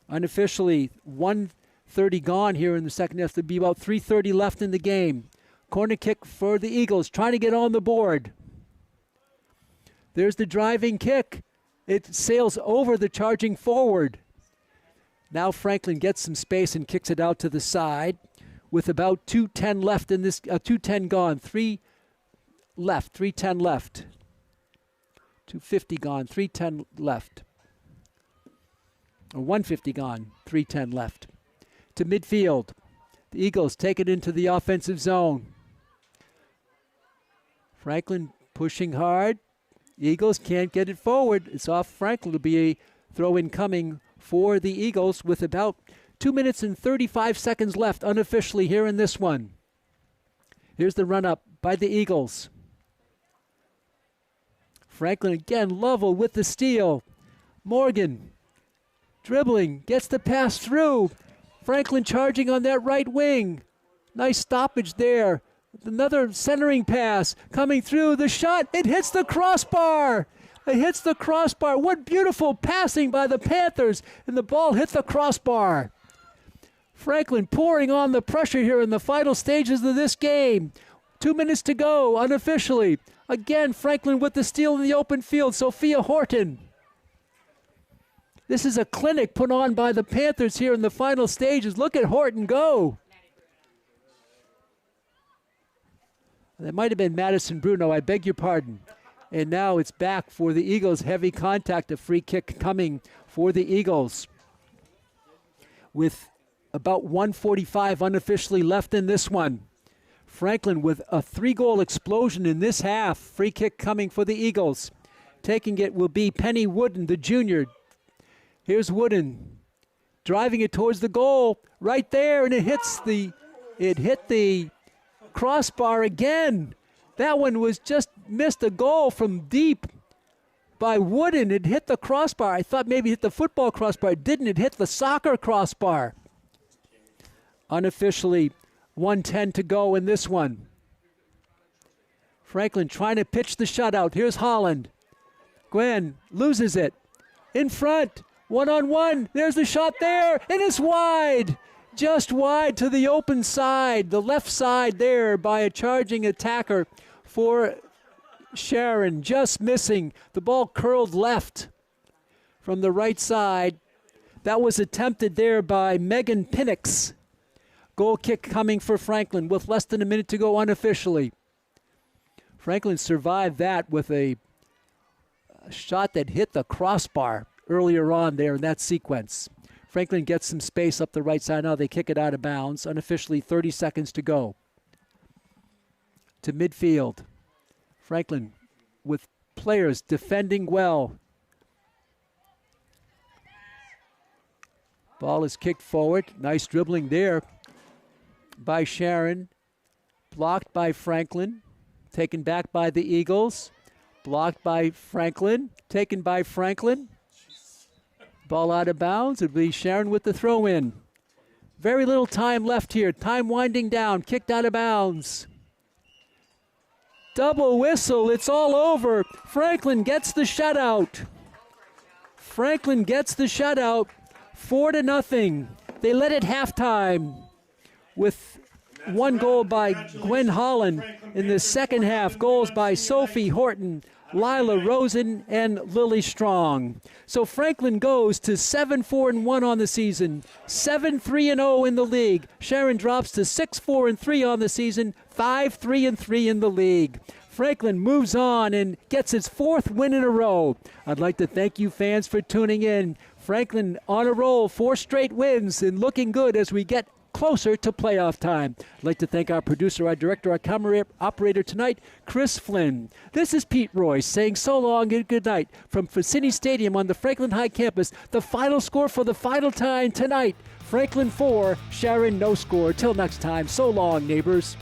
Unofficially, 1:30 gone here in the second half. There'll be about 3:30 left in the game. Corner kick for the Eagles, trying to get on the board. There's the driving kick. It sails over the charging forward. Now Franklin gets some space and kicks it out to the side with about 2:10 left in this, 2:10 gone, 3 left, 3:10 left. 2:50 gone, 3:10 left. Or 1:50 gone, 3:10 left. To midfield. The Eagles take it into the offensive zone. Franklin pushing hard. Eagles can't get it forward. It's off Franklin. It'll be a throw-in coming for the Eagles with about 2 minutes and 35 seconds left unofficially here in this one. Here's the run-up by the Eagles. Franklin again, Lovell with the steal. Morgan dribbling, gets the pass through. Franklin charging on that right wing. Nice stoppage there. Another centering pass coming through. The shot, it hits the crossbar. It hits the crossbar. What beautiful passing by the Panthers. And the ball hit the crossbar. Franklin pouring on the pressure here in the final stages of this game. 2 minutes to go unofficially. Again, Franklin with the steal in the open field. Sophia Horton. This is a clinic put on by the Panthers here in the final stages. Look at Horton go. That might have been Madison Bruno. I beg your pardon. And now it's back for the Eagles. Heavy contact, a free kick coming for the Eagles. With about 1:45 unofficially left in this one. Franklin with a 3-goal explosion in this half. Free kick coming for the Eagles. Taking it will be Penny Wooden, the junior. Here's Wooden. driving it towards the goal right there, and it hit the crossbar again. That one was just missed a goal from deep by Wooden. It hit the crossbar. I thought maybe it hit the football crossbar. It didn't. It hit the soccer crossbar. Unofficially, 1:10 to go in this one. Franklin trying to pitch the shutout. Here's Holland. Gwen loses it. In front, one-on-one. There's the shot there, and it's wide. Just wide to the open side, the left side there by a charging attacker for Sharon. Just missing. The ball curled left from the right side. That was attempted there by Megan Pinnix. Goal kick coming for Franklin with less than a minute to go unofficially. Franklin survived that with a shot that hit the crossbar earlier on there in that sequence. Franklin gets some space up the right side. Now they kick it out of bounds. Unofficially 30 seconds to go. To midfield. Franklin with players defending well. Ball is kicked forward. Nice dribbling there by Sharon. Blocked by Franklin. Taken back by the Eagles. Blocked by Franklin. Taken by Franklin. Ball out of bounds. It'll be Sharon with the throw in. Very little time left here. Time winding down. Kicked out of bounds. Double whistle. It's all over. Franklin gets the shutout. Franklin gets the shutout. 4-0. They led at halftime with one goal by Gwen Holland. In the second half, goals by Sophie Horton, Lila Rosen, and Lily Strong. So Franklin goes to 7-4-1 on the season, 7-3-0 in the league. Sharon drops to 6-4-3 on the season, 5-3-3 in the league. Franklin moves on and gets its fourth win in a row. I'd like to thank you fans for tuning in. Franklin on a roll, 4 straight wins and looking good as we get closer to playoff time. I'd like to thank our producer, our director, our camera operator tonight, Chris Flynn. This is Pete Royce saying so long and good night from Varsity Stadium on the Franklin High campus. The final score for the final time tonight, Franklin 4, Sharon no score. Till next time, so long, neighbors.